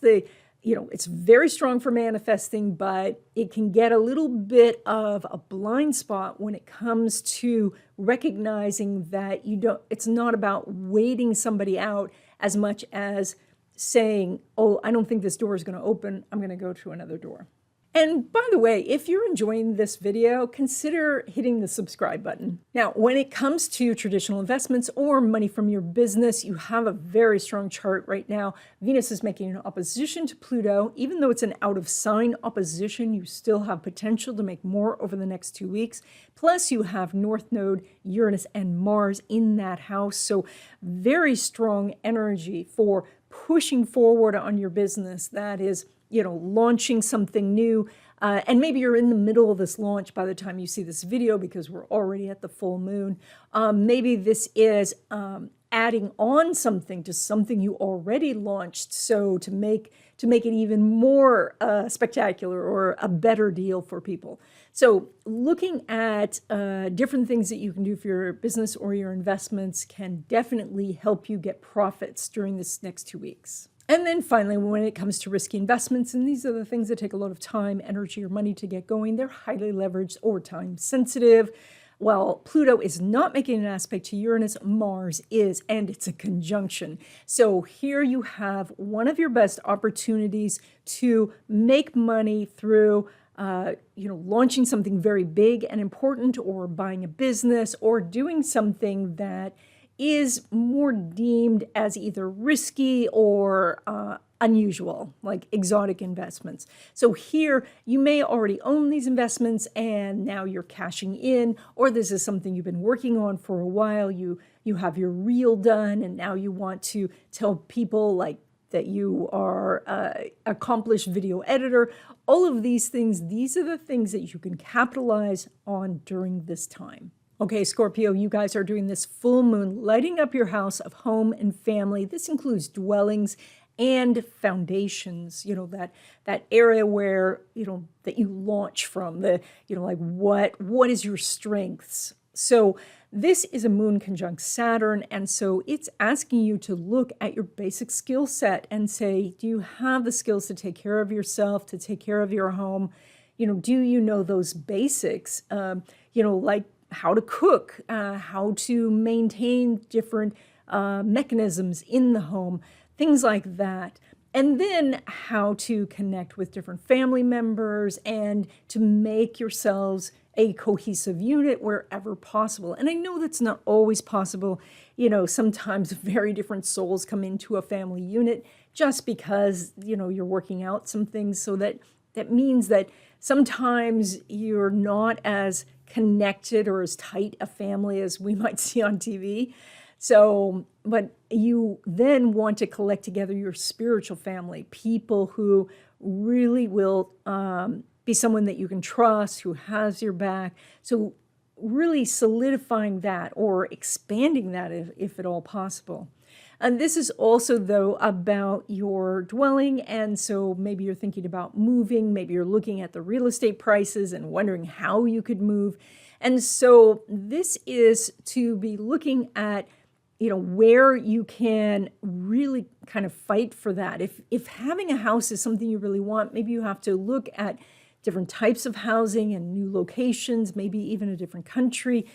it's very strong for manifesting, but it can get a little bit of a blind spot when it comes to recognizing that it's not about waiting somebody out as much as saying, oh, I don't think this door is going to open, I'm going to go to another door. And by the way, if you're enjoying this video, consider hitting the subscribe button. Now, when it comes to traditional investments or money from your business, you have a very strong chart right now. Venus is making an opposition to Pluto. Even though it's an out-of-sign opposition, you still have potential to make more over the next 2 weeks. Plus, you have North Node, Uranus, and Mars in that house. So very strong energy for pushing forward on your business. That is, launching something new. And maybe you're in the middle of this launch by the time you see this video because we're already at the full moon. Maybe this is adding on something to something you already launched, so to make it even more spectacular or a better deal for people. So looking at different things that you can do for your business or your investments can definitely help you get profits during this next 2 weeks. And then finally, when it comes to risky investments, and these are the things that take a lot of time, energy, or money to get going, they're highly leveraged or time sensitive. Well, Pluto is not making an aspect to Uranus, Mars is, and it's a conjunction. So here you have one of your best opportunities to make money through launching something very big and important, or buying a business, or doing something that is more deemed as either risky or unusual, like exotic investments. So here you may already own these investments and now you're cashing in, or this is something you've been working on for a while. You have your reel done and now you want to tell people like that you are an accomplished video editor. All of these things, these are the things that you can capitalize on during this time. Okay, Scorpio, you guys are doing this full moon, lighting up your house of home and family. This includes dwellings and foundations, that area where, that you launch from, what is your strengths? So this is a moon conjunct Saturn, and so it's asking you to look at your basic skill set and say, do you have the skills to take care of yourself, to take care of your home? Do you know those basics, like how to cook, how to maintain different mechanisms in the home, things like that. And then how to connect with different family members and to make yourselves a cohesive unit wherever possible. And I know that's not always possible. Sometimes very different souls come into a family unit just because, you're working out some things. So that means that sometimes you're not as connected or as tight a family as we might see on TV. So, but you then want to collect together your spiritual family, people who really will be someone that you can trust, who has your back. So really solidifying that or expanding that if at all possible. And this is also, though, about your dwelling. And so maybe you're thinking about moving, maybe you're looking at the real estate prices and wondering how you could move. And so this is to be looking at where you can really kind of fight for that. If having a house is something you really want, maybe you have to look at different types of housing and new locations, maybe even a different country,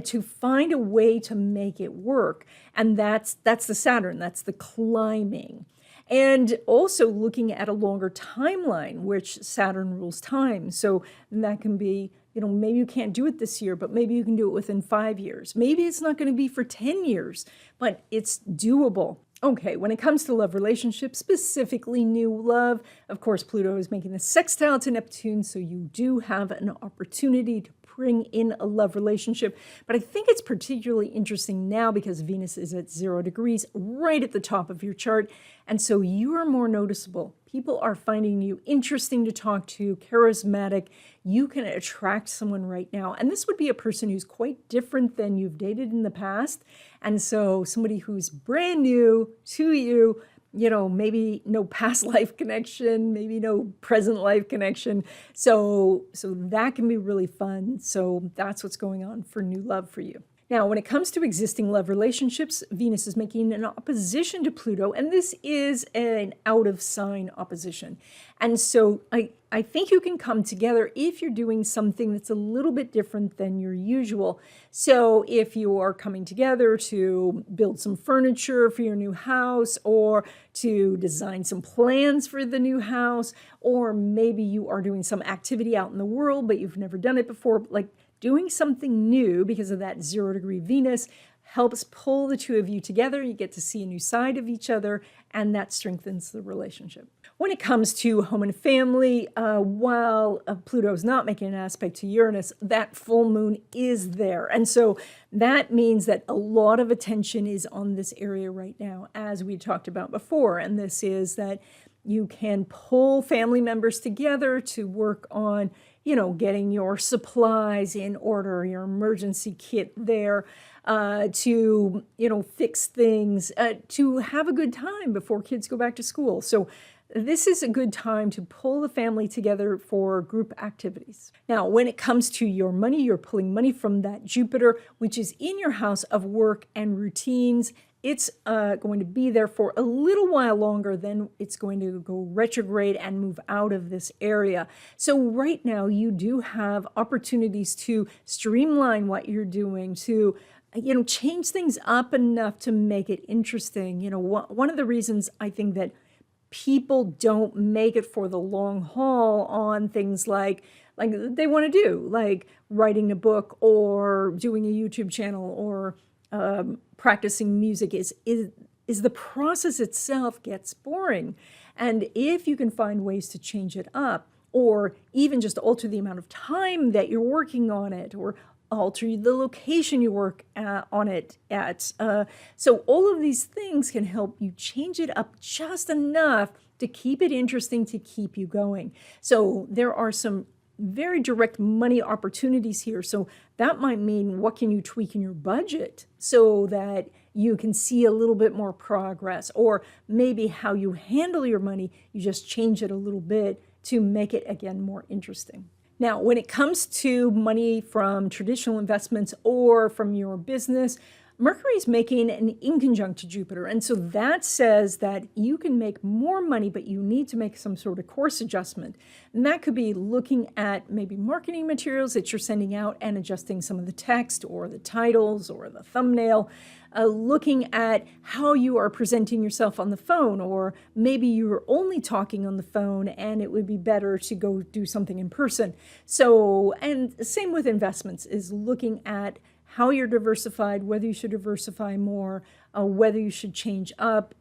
to find a way to make it work. And that's the Saturn, that's the climbing. And also looking at a longer timeline, which Saturn rules time. So that can be, maybe you can't do it this year, but maybe you can do it within 5 years. Maybe it's not going to be for 10 years, but it's doable. Okay, when it comes to love relationships, specifically new love, of course, Pluto is making a sextile to Neptune, so you do have an opportunity to bring in a love relationship. But I think it's particularly interesting now because Venus is at 0 degrees right at the top of your chart. And so you are more noticeable. People are finding you interesting to talk to, charismatic. You can attract someone right now. And this would be a person who's quite different than you've dated in the past. And so somebody who's brand new to you, maybe no past life connection, maybe no present life connection. So that can be really fun. So that's what's going on for new love for you. Now, when it comes to existing love relationships, Venus is making an opposition to Pluto, and this is an out-of-sign opposition. And so I think you can come together if you're doing something that's a little bit different than your usual. So if you are coming together to build some furniture for your new house, or to design some plans for the new house, or maybe you are doing some activity out in the world, but you've never done it before, like doing something new because of that 0 degree Venus helps pull the two of you together. You get to see a new side of each other, and that strengthens the relationship. When it comes to home and family, while Pluto is not making an aspect to Uranus, that full moon is there. And so that means that a lot of attention is on this area right now, as we talked about before. And this is that you can pull family members together to work on getting your supplies in order, your emergency kit there, to, fix things, to have a good time before kids go back to school. So this is a good time to pull the family together for group activities. Now, when it comes to your money, you're pulling money from that Jupiter, which is in your house of work and routines It's going to be there for a little while longer, then it's going to go retrograde and move out of this area. So right now you do have opportunities to streamline what you're doing, to change things up enough to make it interesting. One of the reasons I think that people don't make it for the long haul on things like they want to do, like writing a book or doing a YouTube channel or practicing music, is the process itself gets boring. And if you can find ways to change it up, or even just alter the amount of time that you're working on it, or alter the location you work on it at. So all of these things can help you change it up just enough to keep it interesting, to keep you going. So there are some very direct money opportunities here. So that might mean, what can you tweak in your budget so that you can see a little bit more progress? Or maybe how you handle your money, you just change it a little bit to make it, again, more interesting. Now, when it comes to money from traditional investments or from your business, Mercury is making an inconjunct to Jupiter. And so that says that you can make more money, but you need to make some sort of course adjustment. And that could be looking at maybe marketing materials that you're sending out and adjusting some of the text or the titles or the thumbnail. Looking at how you are presenting yourself on the phone, or maybe you're only talking on the phone and it would be better to go do something in person. So, and same with investments, is looking at how you're diversified, whether you should diversify more, whether you should change up,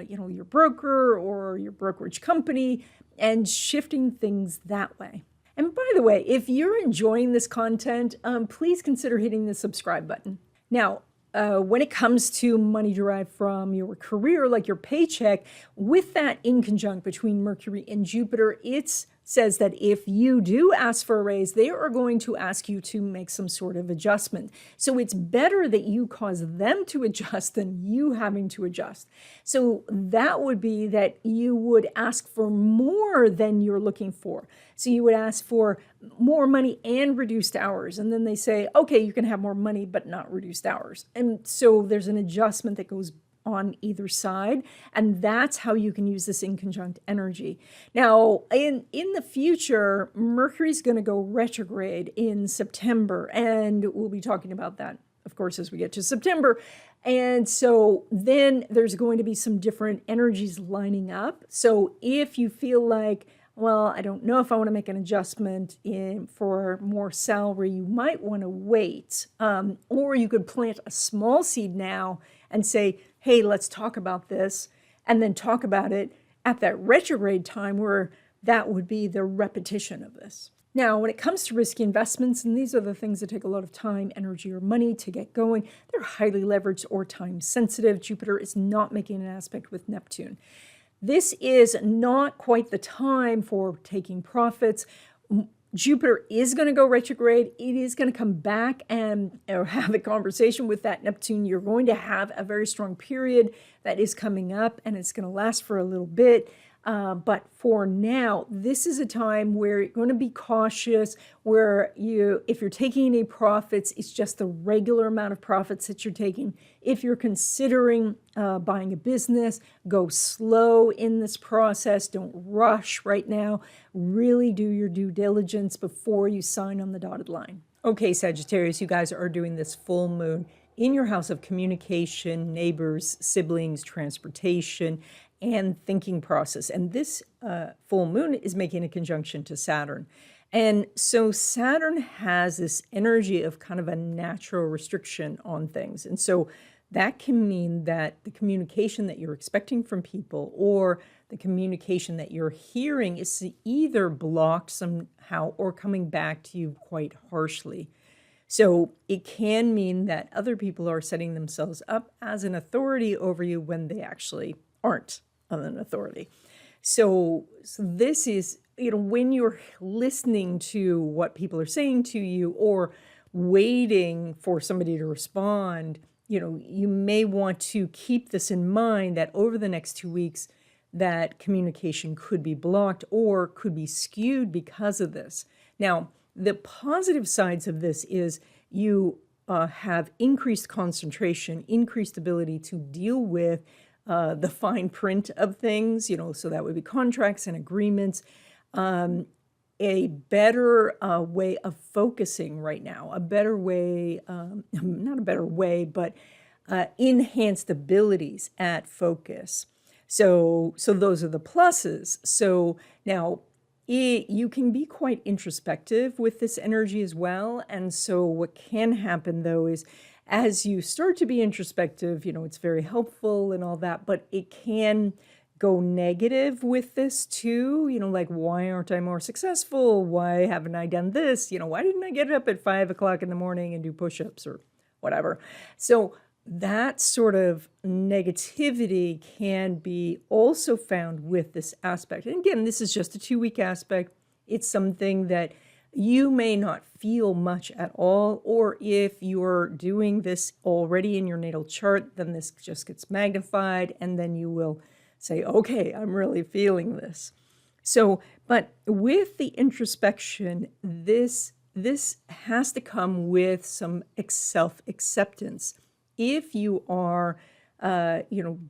your broker or your brokerage company, and shifting things that way. And by the way, if you're enjoying this content, please consider hitting the subscribe button. Now, when it comes to money derived from your career, like your paycheck, with that inconjunct between Mercury and Jupiter, it says that if you do ask for a raise, they are going to ask you to make some sort of adjustment. So it's better that you cause them to adjust than you having to adjust. So that would be that you would ask for more than you're looking for. So you would ask for more money and reduced hours. And then they say, okay, you can have more money, but not reduced hours. And so there's an adjustment that goes on either side, and that's how you can use this inconjunct energy. Now, in the future, Mercury's going to go retrograde in September, and we'll be talking about that, of course, as we get to September. And so then there's going to be some different energies lining up. So if you feel like, well, I don't know if I want to make an adjustment for more salary, you might want to wait. Or you could plant a small seed now and say, hey, let's talk about this, and then talk about it at that retrograde time where that would be the repetition of this. Now, when it comes to risky investments, and these are the things that take a lot of time, energy, or money to get going, they're highly leveraged or time sensitive. Jupiter is not making an aspect with Neptune. This is not quite the time for taking profits. Jupiter is going to go retrograde. It is going to come back and have a conversation with that Neptune. You're going to have a very strong period that is coming up, and it's going to last for a little bit. But for now, this is a time where you're going to be cautious, where if you're taking any profits, it's just the regular amount of profits that you're taking. If you're considering buying a business, go slow in this process. Don't rush right now. Really do your due diligence before you sign on the dotted line. Okay, Sagittarius, you guys are doing this full moon in your house of communication, neighbors, siblings, transportation, and thinking process. And this full moon is making a conjunction to Saturn. And so Saturn has this energy of kind of a natural restriction on things. And so that can mean that the communication that you're expecting from people, or the communication that you're hearing, is either blocked somehow or coming back to you quite harshly. So it can mean that other people are setting themselves up as an authority over you when they actually aren't an authority. So this is, when you're listening to what people are saying to you or waiting for somebody to respond, you may want to keep this in mind, that over the next 2 weeks, that communication could be blocked or could be skewed because of this. Now, the positive sides of this is you have increased concentration, increased ability to deal with the fine print of things, so that would be contracts and agreements, a better way of focusing right now, a better way, not a better way, but enhanced abilities at focus. So those are the pluses. So now you can be quite introspective with this energy as well. And so what can happen though is as you start to be introspective, it's very helpful and all that, but it can go negative with this too, like, why aren't I more successful? Why haven't I done this? Why didn't I get up at 5 o'clock in the morning and do push-ups or whatever? So that sort of negativity can be also found with this aspect. And again, this is just a 2-week aspect. It's something that you may not feel much at all, or if you're doing this already in your natal chart, then this just gets magnified, and then you will say, okay, I'm really feeling this. So, but with the introspection, this has to come with some self-acceptance. If you are,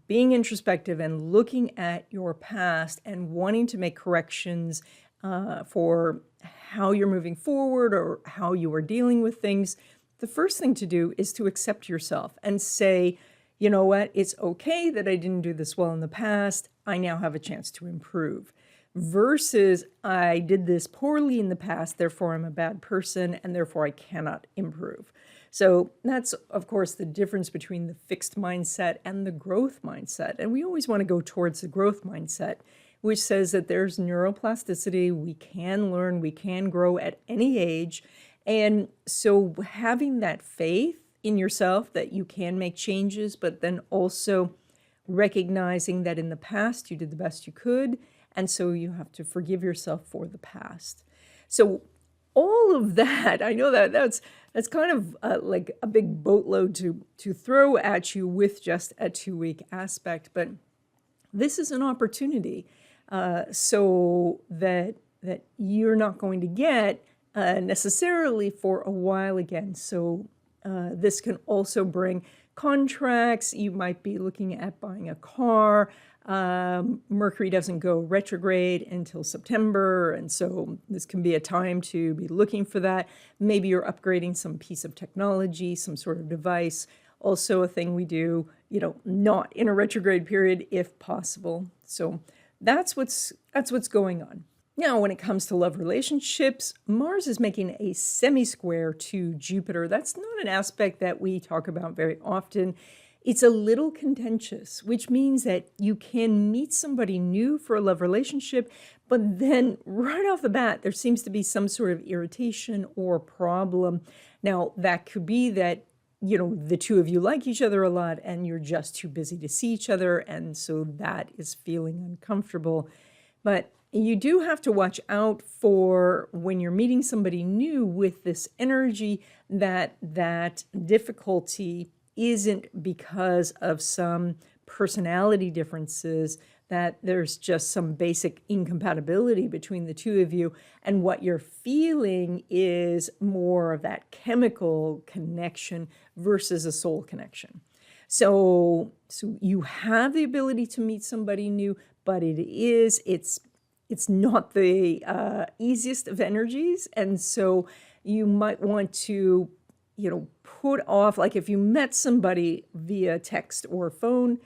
being introspective and looking at your past and wanting to make corrections for how you're moving forward or how you are dealing with things, the first thing to do is to accept yourself and say, you know what, it's okay that I didn't do this well in the past. I now have a chance to improve. Versus, I did this poorly in the past, therefore I'm a bad person, and therefore I cannot improve. So that's, of course, the difference between the fixed mindset and the growth mindset. And we always want to go towards the growth mindset, which says that there's neuroplasticity, we can learn, we can grow at any age. And so having that faith in yourself that you can make changes, but then also recognizing that in the past you did the best you could, and so you have to forgive yourself for the past. So all of that, I know that's kind of like a big boatload to throw at you with just a 2-week aspect, but this is an opportunity so that you're not going to get necessarily for a while again. So this can also bring contracts. You might be looking at buying a car. Mercury doesn't go retrograde until September, and so this can be a time to be looking for that. Maybe you're upgrading some piece of technology, some sort of device. Also a thing we do, not in a retrograde period if possible. So that's what's going on. Now, when it comes to love relationships, Mars is making a semi-square to Jupiter. That's not an aspect that we talk about very often. It's a little contentious, which means that you can meet somebody new for a love relationship, but then right off the bat, there seems to be some sort of irritation or problem. Now, that could be that, the two of you like each other a lot and you're just too busy to see each other, and so that is feeling uncomfortable. But you do have to watch out for when you're meeting somebody new with this energy that difficulty isn't because of some personality differences, that there's just some basic incompatibility between the two of you, and what you're feeling is more of that chemical connection versus a soul connection. So you have the ability to meet somebody new, but it's not the easiest of energies. And so you might want to, put off, like if you met somebody via text or phone,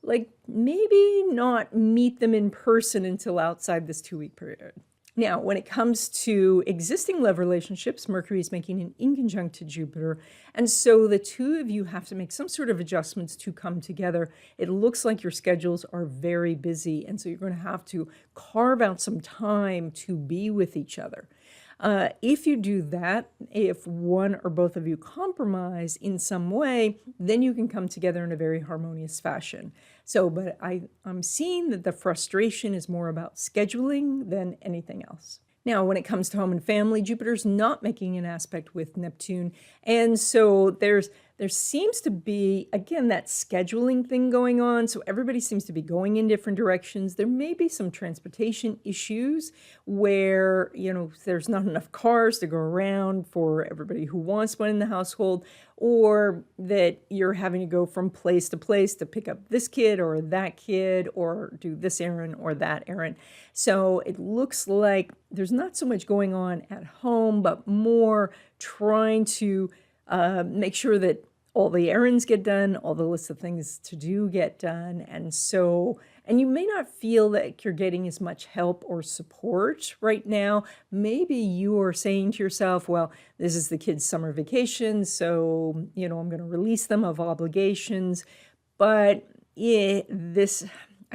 like maybe not meet them in person until outside this 2-week period. Now, when it comes to existing love relationships, Mercury is making an inconjunct to Jupiter. And so the two of you have to make some sort of adjustments to come together. It looks like your schedules are very busy. And so you're going to have to carve out some time to be with each other. If you do that, if one or both of you compromise in some way, then you can come together in a very harmonious fashion. So, but I'm seeing that the frustration is more about scheduling than anything else. Now, when it comes to home and family, Jupiter's not making an aspect with Neptune. And so there's There seems to be, again, that scheduling thing going on. So everybody seems to be going in different directions. There may be some transportation issues where, there's not enough cars to go around for everybody who wants one in the household, or that you're having to go from place to place to pick up this kid or that kid or do this errand or that errand. So it looks like there's not so much going on at home, but more trying to make sure that all the errands get done, all the lists of things to do get done. And you may not feel that you're getting as much help or support right now. Maybe you are saying to yourself, well, this is the kids' summer vacation, so, I'm going to release them of obligations. But I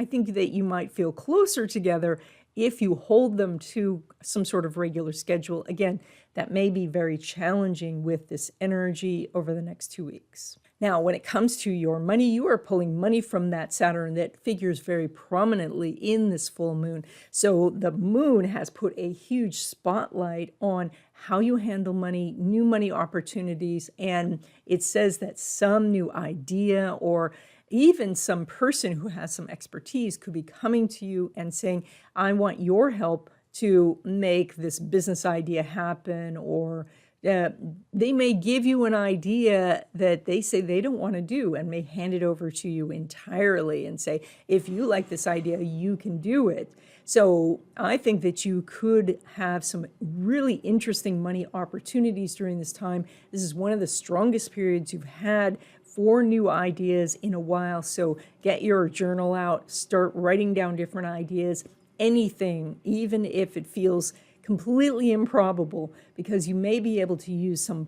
think that you might feel closer together if you hold them to some sort of regular schedule. Again, that may be very challenging with this energy over the next 2 weeks. Now, when it comes to your money, you are pulling money from that Saturn that figures very prominently in this full moon. So the moon has put a huge spotlight on how you handle money, new money opportunities, and it says that some new idea or even some person who has some expertise could be coming to you and saying, I want your help to make this business idea happen, or they may give you an idea that they say they don't want to do and may hand it over to you entirely and say, if you like this idea, you can do it. So I think that you could have some really interesting money opportunities during this time. This is one of the strongest periods you've had for new ideas in a while. So get your journal out, start writing down different ideas, anything, even if it feels completely improbable, because you may be able to use some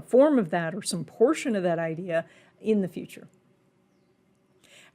form of that or some portion of that idea in the future.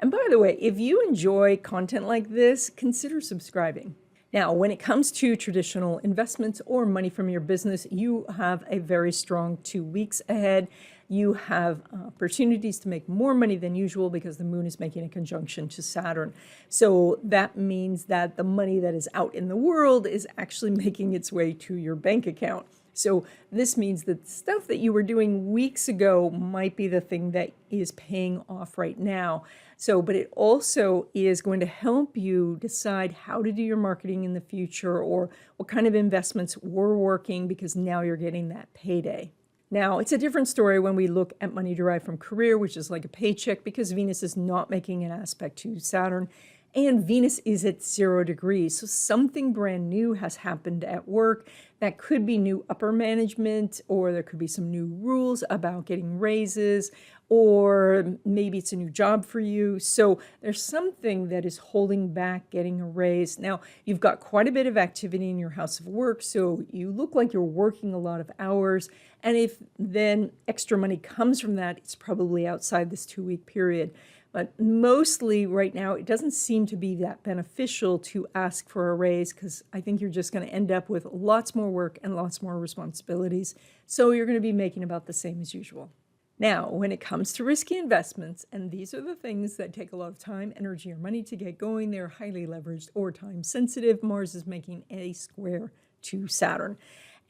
And by the way, if you enjoy content like this, consider subscribing. Now, when it comes to traditional investments or money from your business, you have a very strong 2 weeks ahead. You have opportunities to make more money than usual because the moon is making a conjunction to Saturn. So that means that the money that is out in the world is actually making its way to your bank account. So this means that stuff that you were doing weeks ago might be the thing that is paying off right now. But it also is going to help you decide how to do your marketing in the future, or what kind of investments were working, because now you're getting that payday. Now, it's a different story when we look at money derived from career, which is like a paycheck, because Venus is not making an aspect to Saturn, and Venus is at 0 degrees. So something brand new has happened at work. That could be new upper management, or there could be some new rules about getting raises, or maybe it's a new job for you. So there's something that is holding back getting a raise. Now, you've got quite a bit of activity in your house of work, so you look like you're working a lot of hours. And if then extra money comes from that, it's probably outside this 2 week period. But mostly right now, it doesn't seem to be that beneficial to ask for a raise, because I think you're just going to end up with lots more work and lots more responsibilities. So you're going to be making about the same as usual. Now, when it comes to risky investments, and these are the things that take a lot of time, energy, or money to get going, they're highly leveraged or time sensitive. Mars is making a square to Saturn.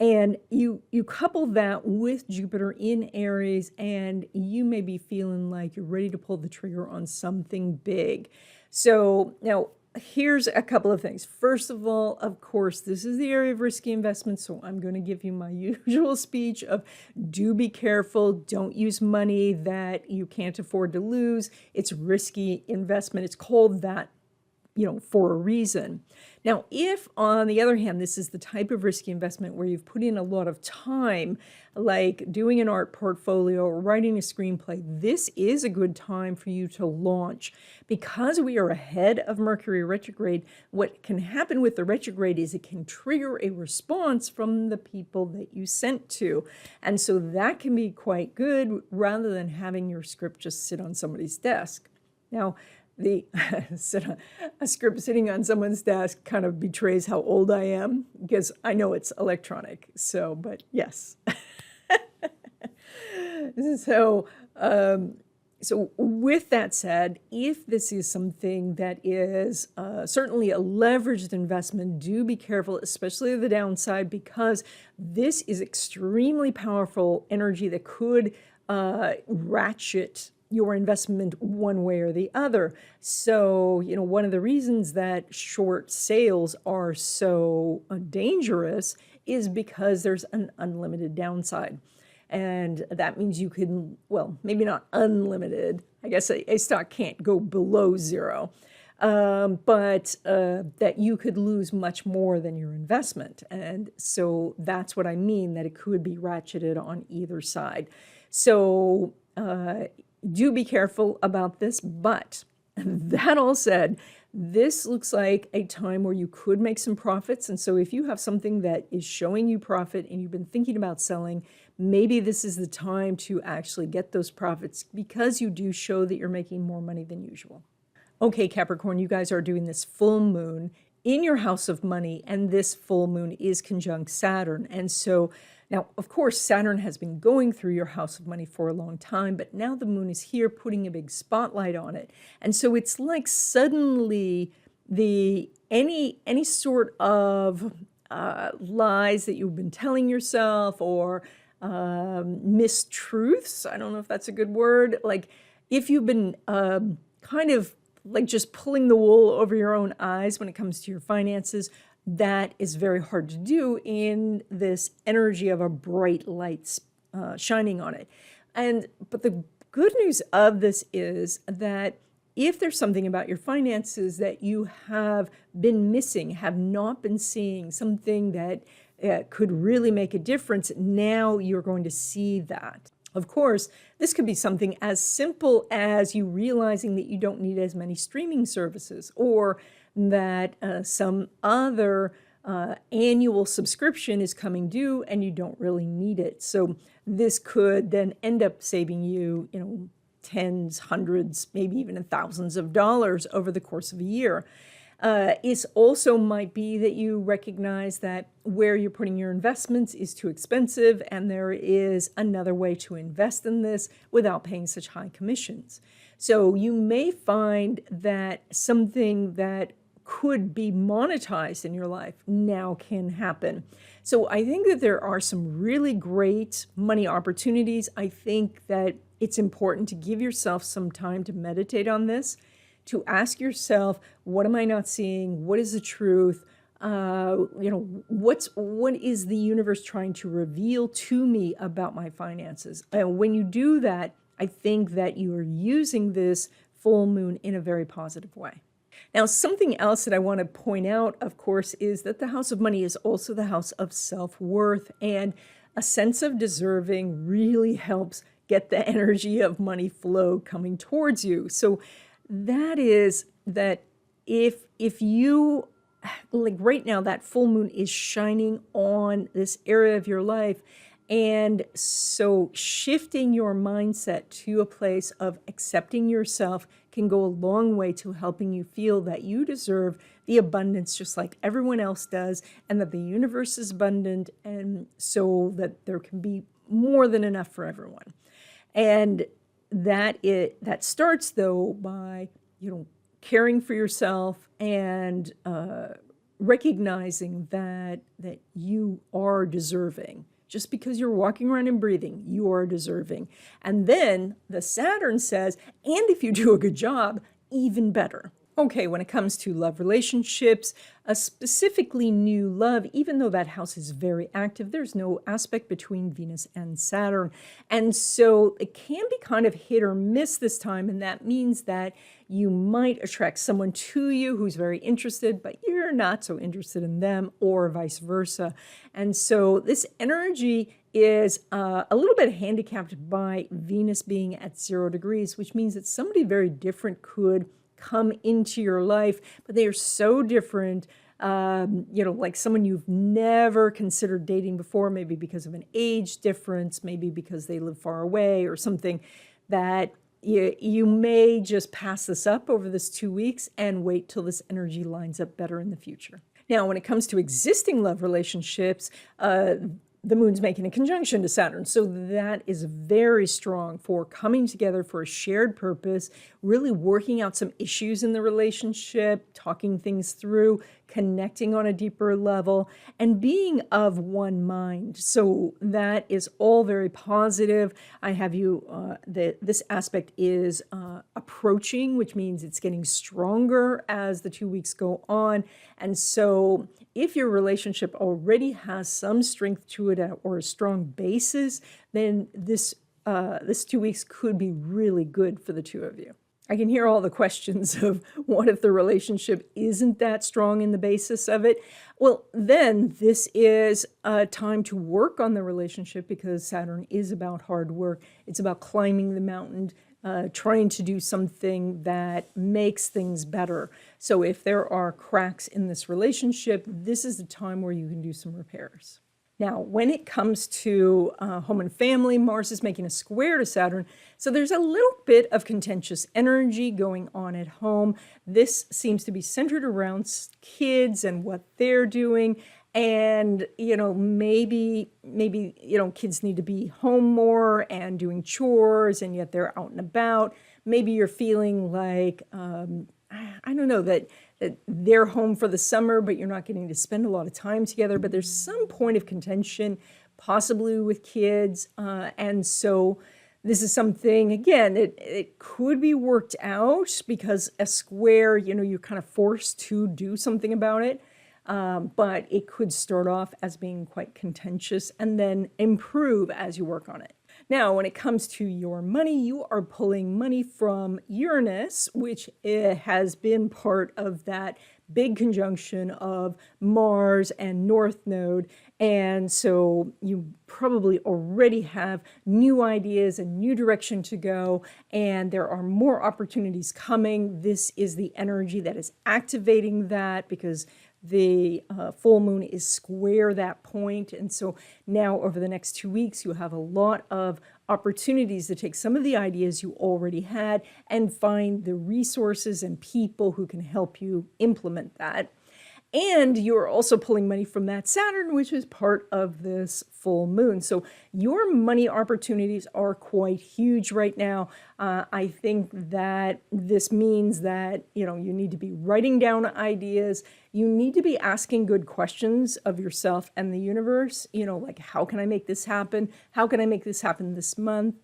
And you couple that with Jupiter in Aries, and you may be feeling like you're ready to pull the trigger on something big. So now, here's a couple of things. First of all, of course, this is the area of risky investments, so I'm going to give you my usual speech of do be careful. Don't use money that you can't afford to lose. It's risky investment. It's called that, for a reason. Now, if, on the other hand, this is the type of risky investment where you've put in a lot of time, like doing an art portfolio or writing a screenplay, this is a good time for you to launch. Because we are ahead of Mercury retrograde, what can happen with the retrograde is it can trigger a response from the people that you sent to. And so that can be quite good, rather than having your script just sit on somebody's desk. Now, a script sitting on someone's desk kind of betrays how old I am, because I know it's electronic. So, but yes. So with that said, if this is something that is certainly a leveraged investment, do be careful, especially the downside, because this is extremely powerful energy that could ratchet your investment one way or the other. So, one of the reasons that short sales are so dangerous is because there's an unlimited downside. And that means you can, well, maybe not unlimited. I guess a stock can't go below zero. But that you could lose much more than your investment. And so that's what I mean, that it could be ratcheted on either side. So do be careful about this. But that all said, this looks like a time where you could make some profits. And so if you have something that is showing you profit and you've been thinking about selling, maybe this is the time to actually get those profits, because you do show that you're making more money than usual. Okay, Capricorn, you guys are doing this full moon in your house of money, and this full moon is conjunct Saturn. And so now, of course, Saturn has been going through your house of money for a long time, but now the moon is here putting a big spotlight on it. And so it's like suddenly any sort of lies that you've been telling yourself, or mistruths, I don't know if that's a good word, like if you've been kind of like just pulling the wool over your own eyes when it comes to your finances, that is very hard to do in this energy of a bright light shining on it. But the good news of this is that if there's something about your finances that you have been missing, have not been seeing, something that could really make a difference, now you're going to see that. Of course, this could be something as simple as you realizing that you don't need as many streaming services, or that some other annual subscription is coming due and you don't really need it. So this could then end up saving you, tens, hundreds, maybe even thousands of dollars over the course of a year. It also might be that you recognize that where you're putting your investments is too expensive, and there is another way to invest in this without paying such high commissions. So you may find that something that could be monetized in your life now can happen. So I think that there are some really great money opportunities. I think that it's important to give yourself some time to meditate on this, to ask yourself, what am I not seeing? What is the truth? What is the universe trying to reveal to me about my finances? And when you do that, I think that you are using this full moon in a very positive way. Now, something else that I want to point out, of course, is that the house of money is also the house of self-worth, and a sense of deserving really helps get the energy of money flow coming towards you. So that is that if you, like right now, that full moon is shining on this area of your life. And so shifting your mindset to a place of accepting yourself can go a long way to helping you feel that you deserve the abundance just like everyone else does, and that the universe is abundant, and so that there can be more than enough for everyone. And that starts though by caring for yourself and recognizing that you are deserving. Just because you're walking around and breathing, you are deserving. And then the Saturn says, and if you do a good job, even better. Okay, when it comes to love relationships, specifically new love, even though that house is very active, there's no aspect between Venus and Saturn. And so it can be kind of hit or miss this time, and that means that you might attract someone to you who's very interested, but you're not so interested in them, or vice versa. And so this energy is a little bit handicapped by Venus being at 0 degrees, which means that somebody very different could come into your life, but they are so different, like someone you've never considered dating before, maybe because of an age difference, maybe because they live far away or something, that you may just pass this up over this 2 weeks and wait till this energy lines up better in the future. Now, when it comes to existing love relationships, the moon's making a conjunction to Saturn. So that is very strong for coming together for a shared purpose, really working out some issues in the relationship, talking things through, connecting on a deeper level, and being of one mind. So that is all very positive. I have you, this aspect is approaching, which means it's getting stronger as the 2 weeks go on. And so if your relationship already has some strength to it or a strong basis, then this 2 weeks could be really good for the two of you. I can hear all the questions of what if the relationship isn't that strong in the basis of it? Well, then this is a time to work on the relationship, because Saturn is about hard work. It's about climbing the mountain, trying to do something that makes things better. So if there are cracks in this relationship, this is the time where you can do some repairs. Now, when it comes to home and family, Mars is making a square to Saturn. So there's a little bit of contentious energy going on at home. This seems to be centered around kids and what they're doing. And, maybe, kids need to be home more and doing chores, and yet they're out and about. Maybe you're feeling like, I don't know, that they're home for the summer, but you're not getting to spend a lot of time together. But there's some point of contention, possibly with kids. And so this is something, again, it could be worked out, because a square, you're kind of forced to do something about it. But it could start off as being quite contentious and then improve as you work on it. Now, when it comes to your money, you are pulling money from Uranus, which has been part of that big conjunction of Mars and North Node. And so you probably already have new ideas and new direction to go, and there are more opportunities coming. This is the energy that is activating that, because the full moon is square that point. And so now over the next 2 weeks, you have a lot of opportunities to take some of the ideas you already had and find the resources and people who can help you implement that. And you're also pulling money from that Saturn, which is part of this full moon. So your money opportunities are quite huge right now. I think that this means that, you need to be writing down ideas. You need to be asking good questions of yourself and the universe. Like, how can I make this happen? How can I make this happen this month?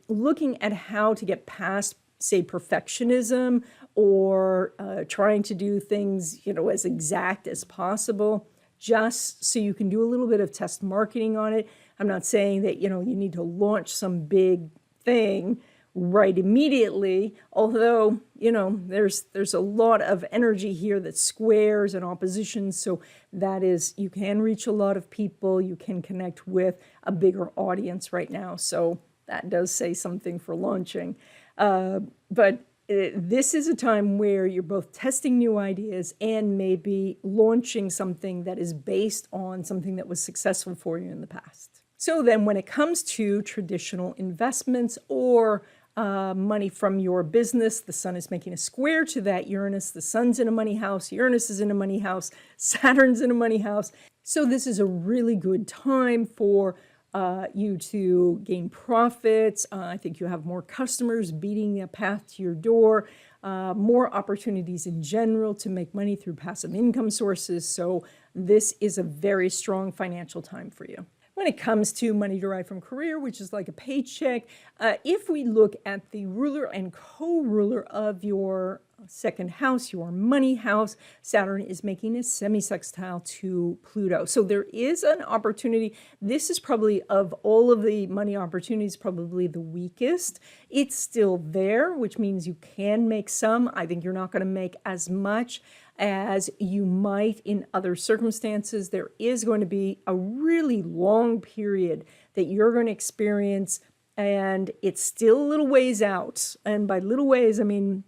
Looking at how to get past, say, perfectionism, or trying to do things, as exact as possible, just so you can do a little bit of test marketing on it. I'm not saying that, you need to launch some big thing right immediately, although, there's a lot of energy here that squares and oppositions. So that is, you can reach a lot of people, you can connect with a bigger audience right now. So that does say something for launching. But this is a time where you're both testing new ideas and maybe launching something that is based on something that was successful for you in the past. So then when it comes to traditional investments or money from your business, the sun is making a square to that Uranus. The sun's in a money house, Uranus is in a money house, Saturn's in a money house. So this is a really good time for you to gain profits. I think you have more customers beating a path to your door, more opportunities in general to make money through passive income sources. So this is a very strong financial time for you. When it comes to money derived from career, which is like a paycheck, if we look at the ruler and co-ruler of your second house, your money house, Saturn is making a semi-sextile to Pluto. So there is an opportunity. This is probably, of all of the money opportunities, probably the weakest. It's still there, which means you can make some. I think you're not going to make as much as you might in other circumstances. There is going to be a really long period that you're going to experience, and it's still a little ways out. And by little ways, I mean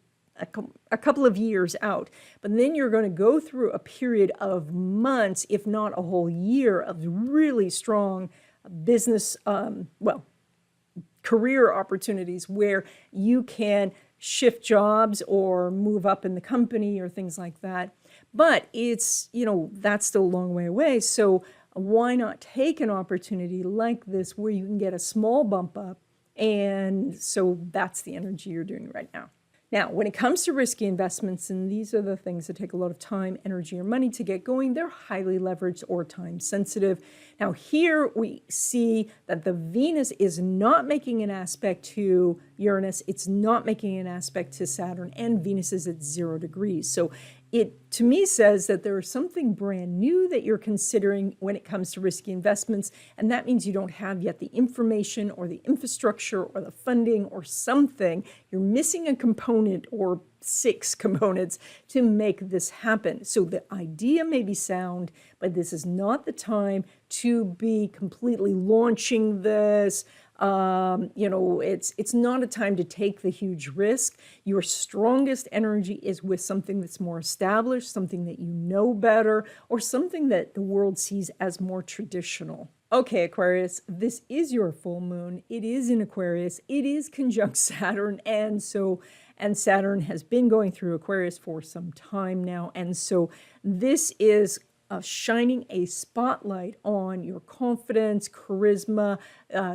a couple of years out. But then you're going to go through a period of months, if not a whole year, of really strong business, career opportunities where you can shift jobs or move up in the company or things like that. But it's, that's still a long way away. So why not take an opportunity like this where you can get a small bump up? And so that's the energy you're doing right now. Now, when it comes to risky investments, and these are the things that take a lot of time, energy, or money to get going, they're highly leveraged or time sensitive. Now, here we see that the Venus is not making an aspect to Uranus. It's not making an aspect to Saturn, and Venus is at 0 degrees. So it, to me, says that there is something brand new that you're considering when it comes to risky investments, and that means you don't have yet the information or the infrastructure or the funding or something. You're missing a component or 6 components to make this happen. So the idea may be sound, but this is not the time to be completely launching this. It's not a time to take the huge risk. Your strongest energy is with something that's more established, something that you know better, or something that the world sees as more traditional. Okay, Aquarius, this is your full moon. It is in Aquarius. It is conjunct Saturn, and Saturn has been going through Aquarius for some time now, and so this is shining a spotlight on your confidence, charisma,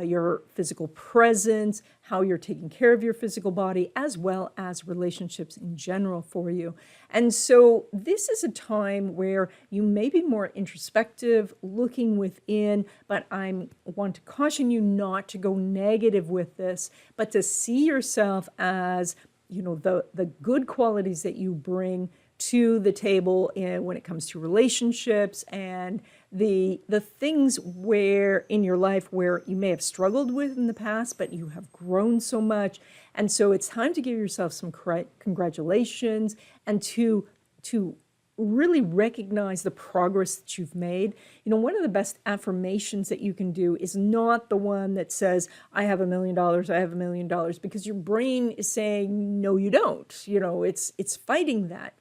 your physical presence, how you're taking care of your physical body, as well as relationships in general for you. And so this is a time where you may be more introspective, looking within, but I want to caution you not to go negative with this, but to see yourself as, the good qualities that you bring to the table when it comes to relationships and the things where in your life where you may have struggled with in the past, but you have grown so much. And so it's time to give yourself some congratulations and to really recognize the progress that you've made. One of the best affirmations that you can do is not the one that says, I have $1 million, I have $1 million, because your brain is saying, no, you don't. It's fighting that.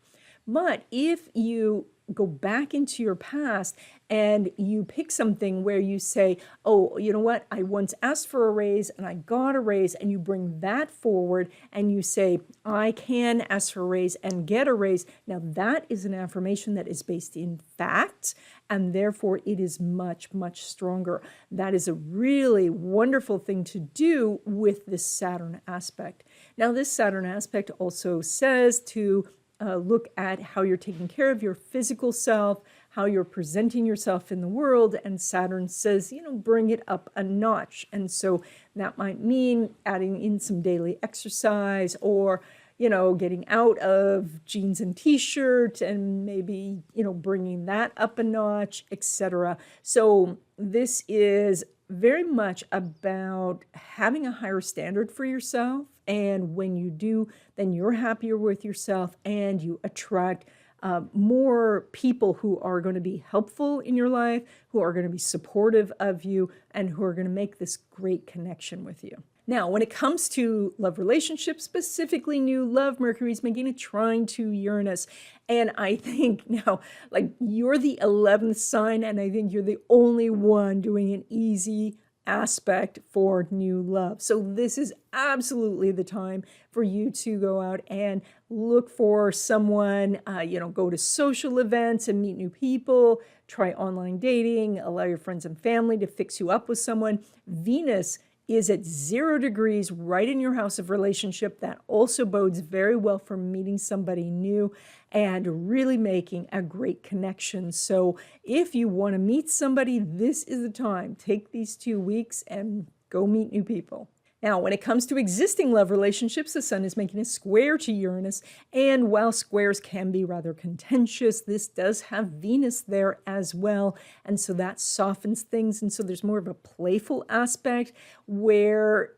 But if you go back into your past and you pick something where you say, oh, you know what, I once asked for a raise and I got a raise, and you bring that forward and you say, I can ask for a raise and get a raise. Now that is an affirmation that is based in fact, and therefore it is much, much stronger. That is a really wonderful thing to do with this Saturn aspect. Now this Saturn aspect also says to look at how you're taking care of your physical self, how you're presenting yourself in the world, and Saturn says, bring it up a notch. And so that might mean adding in some daily exercise, or getting out of jeans and t-shirt and maybe, bringing that up a notch, etc. So this is very much about having a higher standard for yourself. And when you do, then you're happier with yourself and you attract more people who are going to be helpful in your life, who are going to be supportive of you, and who are going to make this great connection with you. Now, when it comes to love relationships, specifically new love, Mercury is making a trine to Uranus. And I think now, you're the 11th sign, and I think you're the only one doing an easy aspect for new love. So this is absolutely the time for you to go out and look for someone, go to social events and meet new people, try online dating, allow your friends and family to fix you up with someone. Venus is at 0 degrees right in your house of relationship. That also bodes very well for meeting somebody new and really making a great connection. So if you want to meet somebody, this is the time. Take these 2 weeks and go meet new people. Now, when it comes to existing love relationships, the Sun is making a square to Uranus, and while squares can be rather contentious, this does have Venus there as well, and so that softens things, and so there's more of a playful aspect where,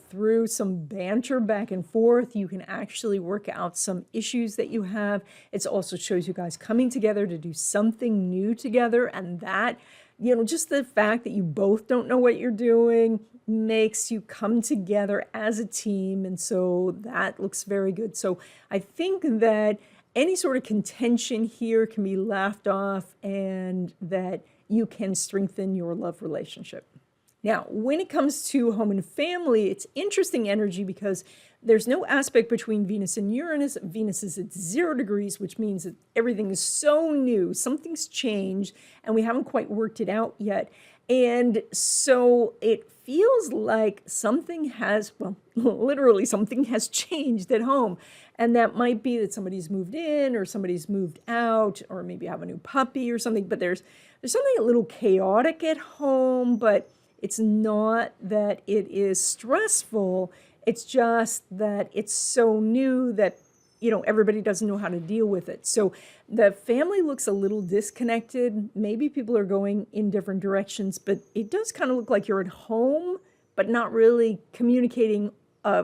through some banter back and forth, you can actually work out some issues that you have. It also shows you guys coming together to do something new together, and that, just the fact that you both don't know what you're doing makes you come together as a team, and so that looks very good. So I think that any sort of contention here can be laughed off and that you can strengthen your love relationship. Now, when it comes to home and family, it's interesting energy because there's no aspect between Venus and Uranus. Venus is at 0 degrees, which means that everything is so new. Something's changed, and we haven't quite worked it out yet. And so it feels like something has, well, literally something has changed at home. And that might be that somebody's moved in or somebody's moved out, or maybe you have a new puppy or something. But there's something a little chaotic at home, but it's not that it is stressful. It's just that it's so new that, you know, everybody doesn't know how to deal with it. So the family looks a little disconnected. Maybe people are going in different directions, but it does kind of look like you're at home, but not really communicating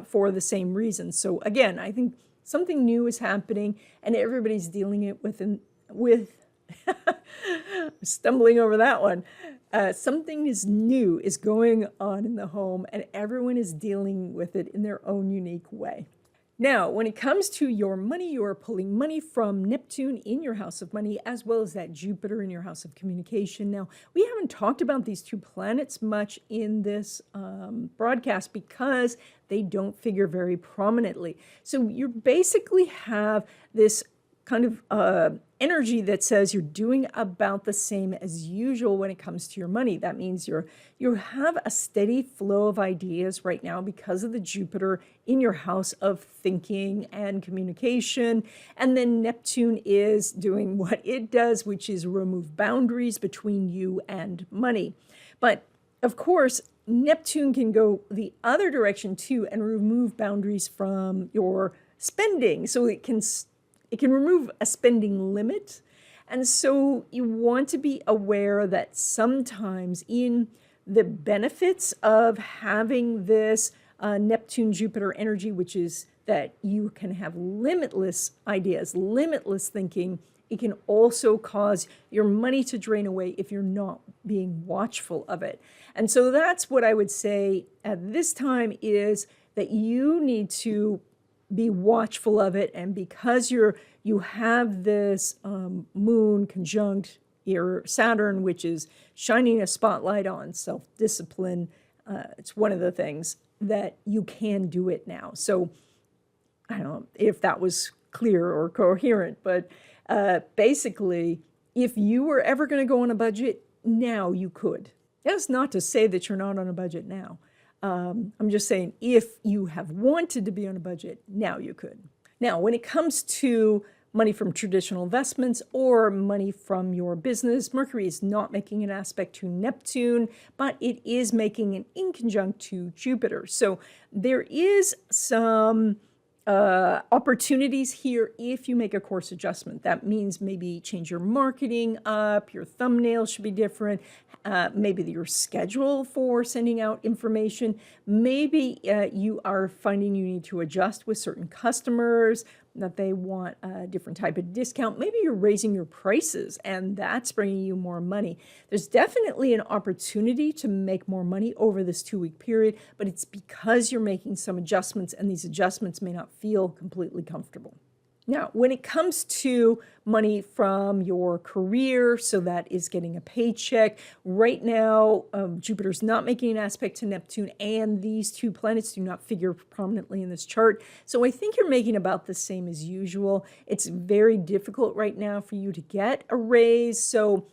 for the same reasons. So again, I think something new is happening and everybody's dealing it with stumbling over that one. Something is new is going on in the home and everyone is dealing with it in their own unique way. Now, when it comes to your money, you are pulling money from Neptune in your house of money, as well as that Jupiter in your house of communication. Now, we haven't talked about these two planets much in this broadcast because they don't figure very prominently. So you basically have this kind of energy that says you're doing about the same as usual when it comes to your money. That means you have a steady flow of ideas right now because of the Jupiter in your house of thinking and communication. And then Neptune is doing what it does, which is remove boundaries between you and money. But of course, Neptune can go the other direction too and remove boundaries from your spending. So it can remove a spending limit. And so you want to be aware that sometimes in the benefits of having this Neptune-Jupiter energy, which is that you can have limitless ideas, limitless thinking, it can also cause your money to drain away if you're not being watchful of it. And so that's what I would say at this time is that you need to be watchful of it. And because you have this moon conjunct your Saturn, which is shining a spotlight on self-discipline, it's one of the things that you can do it now. So I don't know if that was clear or coherent, but basically, if you were ever going to go on a budget, now you could. That's not to say that you're not on a budget now. I'm just saying if you have wanted to be on a budget, now you could. Now, when it comes to money from traditional investments or money from your business, Mercury is not making an aspect to Neptune, but it is making an inconjunct to Jupiter. So there is some opportunities here if you make a course adjustment. That means maybe change your marketing up, your thumbnail should be different, maybe your schedule for sending out information. Maybe you are finding you need to adjust with certain customers, that they want a different type of discount. Maybe you're raising your prices and that's bringing you more money. There's definitely an opportunity to make more money over this 2-week period, but it's because you're making some adjustments and these adjustments may not feel completely comfortable. Now, when it comes to money from your career, so that is getting a paycheck, right now, Jupiter's not making an aspect to Neptune, and these two planets do not figure prominently in this chart. So I think you're making about the same as usual. It's very difficult right now for you to get a raise. So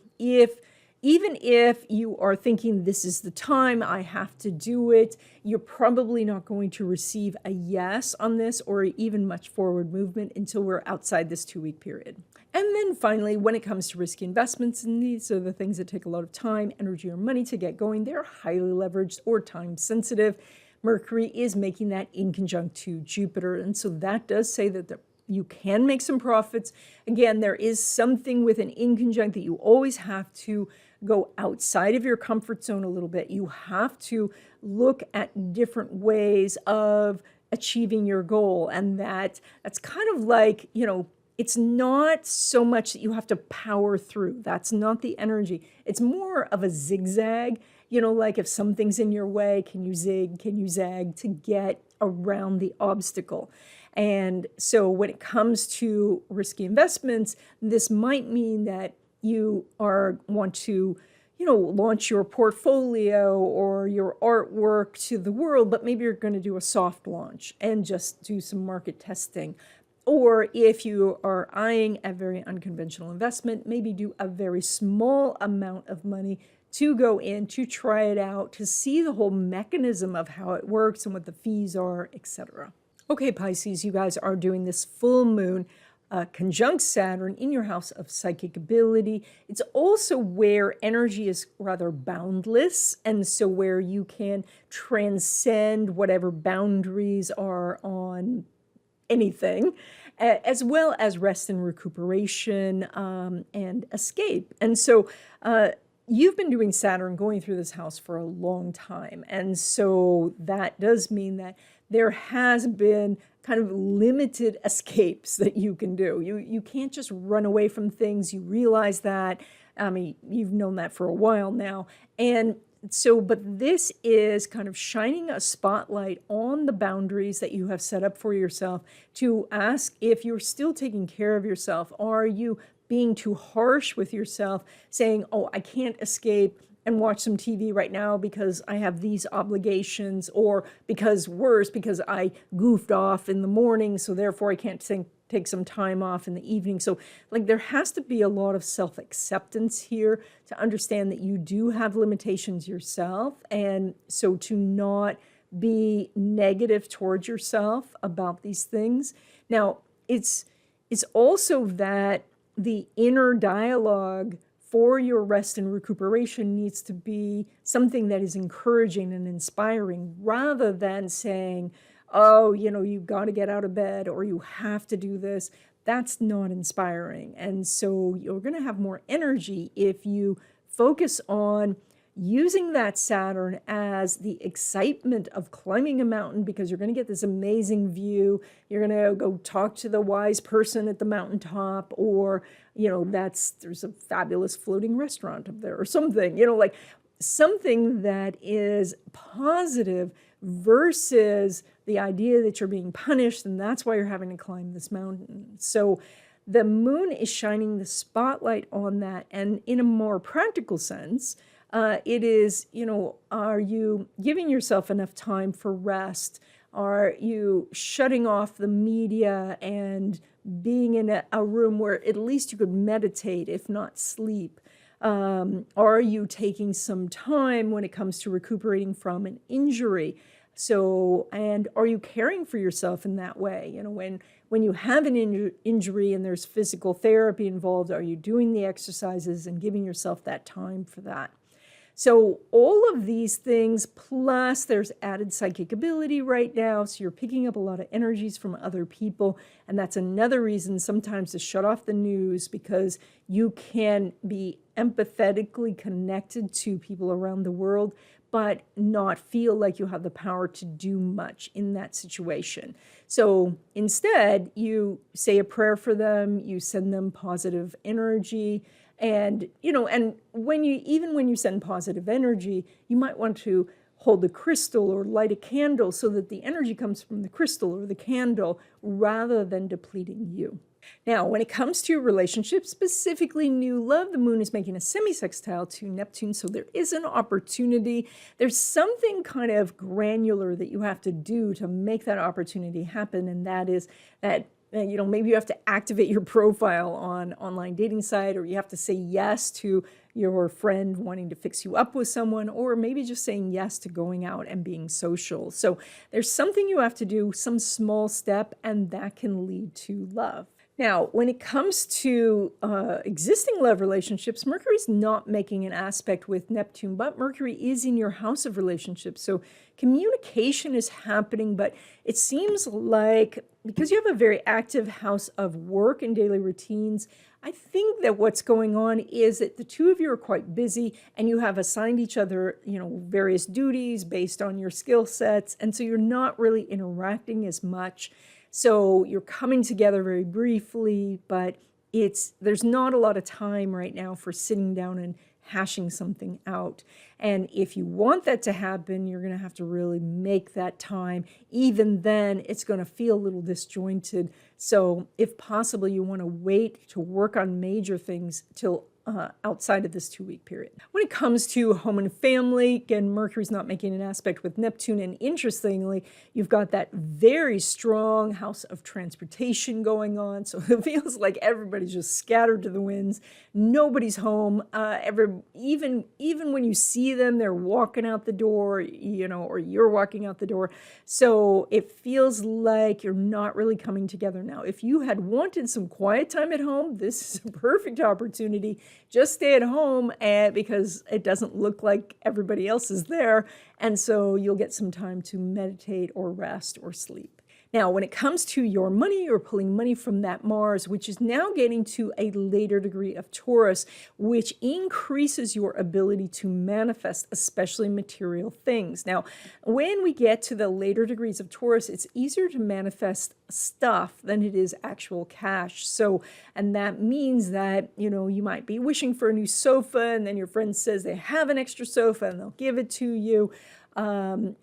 even if you are thinking this is the time, I have to do it, you're probably not going to receive a yes on this or even much forward movement until we're outside this 2-week period. And then finally, when it comes to risky investments, and these are the things that take a lot of time, energy, or money to get going, they're highly leveraged or time sensitive. Mercury is making that inconjunct to Jupiter. And so that does say that you can make some profits. Again, there is something with an inconjunct that you always have to go outside of your comfort zone a little bit. You have to look at different ways of achieving your goal. And that's kind of like, you know, it's not so much that you have to power through. That's not the energy. It's more of a zigzag. You know, like if something's in your way, can you zig, can you zag to get around the obstacle? And so when it comes to risky investments, this might mean that you want to, launch your portfolio or your artwork to the world, but maybe you're going to do a soft launch and just do some market testing. Or if you are eyeing a very unconventional investment, maybe do a very small amount of money to go in, to try it out, to see the whole mechanism of how it works and what the fees are, etc. Okay, Pisces, you guys are doing this full moon conjunct Saturn in your house of psychic ability. It's also where energy is rather boundless, and so where you can transcend whatever boundaries are on anything, as well as rest and recuperation and escape. And so you've been doing Saturn going through this house for a long time. And so that does mean that there has been kind of limited escapes that you can do. You can't just run away from things. You realize that. I mean, you've known that for a while now. And so, but this is kind of shining a spotlight on the boundaries that you have set up for yourself to ask if you're still taking care of yourself. Are you being too harsh with yourself, saying, oh, I can't escape and watch some TV right now because I have these obligations, or because I goofed off in the morning, so therefore I can't take some time off in the evening. So like there has to be a lot of self-acceptance here to understand that you do have limitations yourself, and so to not be negative towards yourself about these things. Now, it's also that the inner dialogue for your rest and recuperation needs to be something that is encouraging and inspiring, rather than saying, oh, you've got to get out of bed or you have to do this. That's not inspiring. And so you're going to have more energy if you focus on using that Saturn as the excitement of climbing a mountain, because you're going to get this amazing view. You're going to go talk to the wise person at the mountaintop, or, there's a fabulous floating restaurant up there or something, like something that is positive versus the idea that you're being punished and that's why you're having to climb this mountain. So the moon is shining the spotlight on that. And in a more practical sense, it is, are you giving yourself enough time for rest? Are you shutting off the media and being in a room where at least you could meditate, if not sleep? Are you taking some time when it comes to recuperating from an injury? So, and are you caring for yourself in that way? When you have an injury and there's physical therapy involved, are you doing the exercises and giving yourself that time for that? So all of these things, plus there's added psychic ability right now. So you're picking up a lot of energies from other people. And that's another reason sometimes to shut off the news, because you can be empathetically connected to people around the world, but not feel like you have the power to do much in that situation. So instead, you say a prayer for them, you send them positive energy. And, and when you send positive energy, you might want to hold a crystal or light a candle so that the energy comes from the crystal or the candle rather than depleting you. Now, when it comes to relationships, specifically new love, the moon is making a semi-sextile to Neptune, so there is an opportunity. There's something kind of granular that you have to do to make that opportunity happen, and that is that maybe you have to activate your profile on online dating site, or you have to say yes to your friend wanting to fix you up with someone, or maybe just saying yes to going out and being social. So there's something you have to do, some small step, and that can lead to love. Now, when it comes to existing love relationships, Mercury's not making an aspect with Neptune, but Mercury is in your house of relationships. So communication is happening, but it seems like because you have a very active house of work and daily routines, I think that what's going on is that the two of you are quite busy and you have assigned each other, various duties based on your skill sets. And so you're not really interacting as much. So you're coming together very briefly, but there's not a lot of time right now for sitting down and hashing something out. And if you want that to happen, you're going to have to really make that time. Even then, it's going to feel a little disjointed. So if possible, you want to wait to work on major things till outside of this 2-week period. When it comes to home and family, again, Mercury's not making an aspect with Neptune, and interestingly, you've got that very strong house of transportation going on, so it feels like everybody's just scattered to the winds. Nobody's home. Even when you see them, they're walking out the door, you know, or you're walking out the door. So it feels like you're not really coming together now. If you had wanted some quiet time at home, this is a perfect opportunity. Just stay at home because it doesn't look like everybody else is there. And so you'll get some time to meditate or rest or sleep. Now, when it comes to your money, you're pulling money from that Mars, which is now getting to a later degree of Taurus, which increases your ability to manifest, especially material things. Now, when we get to the later degrees of Taurus, it's easier to manifest stuff than it is actual cash. So, and that means that, you know, you might be wishing for a new sofa, and then your friend says they have an extra sofa and they'll give it to you.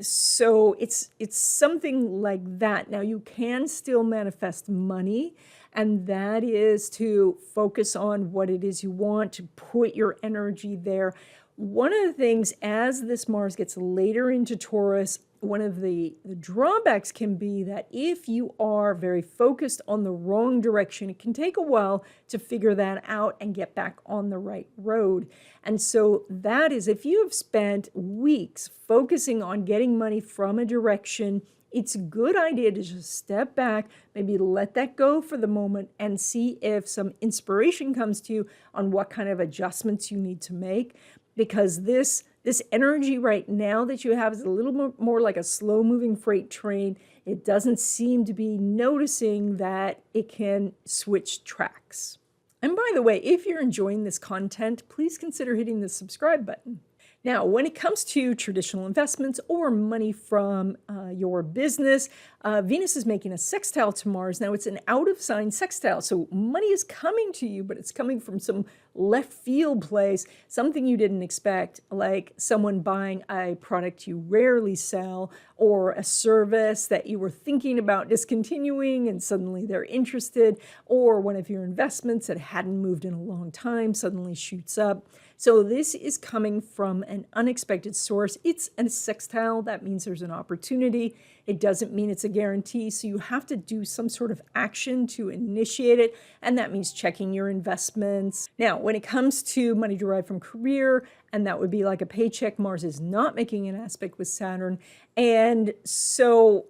So it's something like that. Now, you can still manifest money, and that is to focus on what it is you want, to put your energy there. One of the things, as this Mars gets later into Taurus, one of the drawbacks can be that if you are very focused on the wrong direction, it can take a while to figure that out and get back on the right road. And so that is, if you have spent weeks focusing on getting money from a direction, it's a good idea to just step back, maybe let that go for the moment, and see if some inspiration comes to you on what kind of adjustments you need to make. Because this energy right now that you have is a little more like a slow-moving freight train. It doesn't seem to be noticing that it can switch tracks. And by the way, if you're enjoying this content, please consider hitting the subscribe button. Now, when it comes to traditional investments or money from your business, Venus is making a sextile to Mars. Now, it's an out-of-sign sextile, so money is coming to you, but it's coming from some left field place, something you didn't expect, like someone buying a product you rarely sell, or a service that you were thinking about discontinuing and suddenly they're interested, or one of your investments that hadn't moved in a long time suddenly shoots up. So this is coming from an unexpected source. It's a sextile. That means there's an opportunity. It doesn't mean it's a guarantee. So you have to do some sort of action to initiate it. And that means checking your investments. Now, when it comes to money derived from career, and that would be like a paycheck, Mars is not making an aspect with Saturn. And so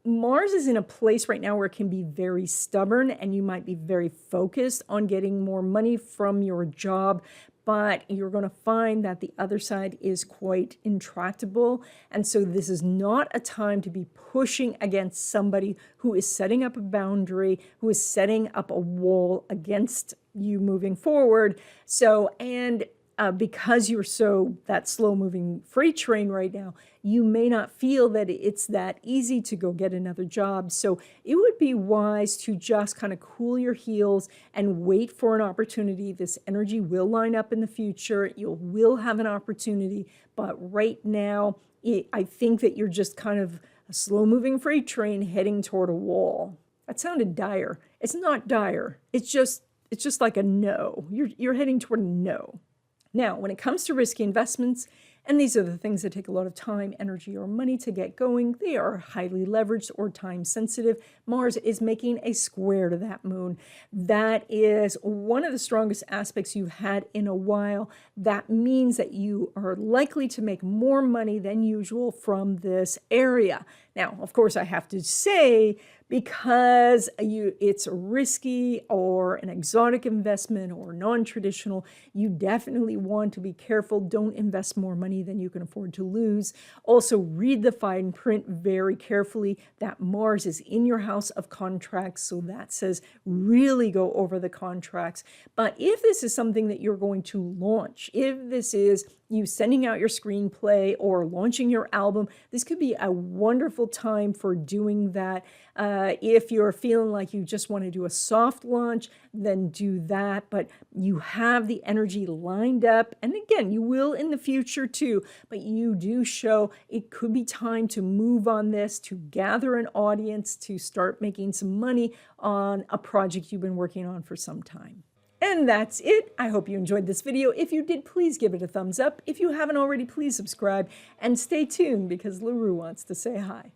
Mars is in a place right now where it can be very stubborn, and you might be very focused on getting more money from your job. But you're going to find that the other side is quite intractable. And so this is not a time to be pushing against somebody who is setting up a boundary, who is setting up a wall against you moving forward. So, because you're that slow-moving freight train right now, you may not feel that it's that easy to go get another job. So it would be wise to just kind of cool your heels and wait for an opportunity. This energy will line up in the future. You will have an opportunity. But right now, I think that you're just kind of a slow-moving freight train heading toward a wall. That sounded dire. It's not dire. It's just like a no. You're heading toward a no. Now, when it comes to risky investments, and these are the things that take a lot of time, energy, or money to get going, they are highly leveraged or time sensitive. Mars is making a square to that moon. That is one of the strongest aspects you've had in a while. That means that you are likely to make more money than usual from this area. Now, of course, I have to say, because it's risky or an exotic investment or non-traditional, you definitely want to be careful. Don't invest more money than you can afford to lose. Also, read the fine print very carefully. That Mars is in your house of contracts, so that says really go over the contracts. But if this is something that you're going to launch, if this is you sending out your screenplay or launching your album, this could be a wonderful time for doing that. If you're feeling like you just want to do a soft launch, then do that. But you have the energy lined up. And again, you will in the future too, but you do show it could be time to move on this, to gather an audience, to start making some money on a project you've been working on for some time. And that's it. I hope you enjoyed this video. If you did, please give it a thumbs up. If you haven't already, please subscribe and stay tuned because LaRue wants to say hi.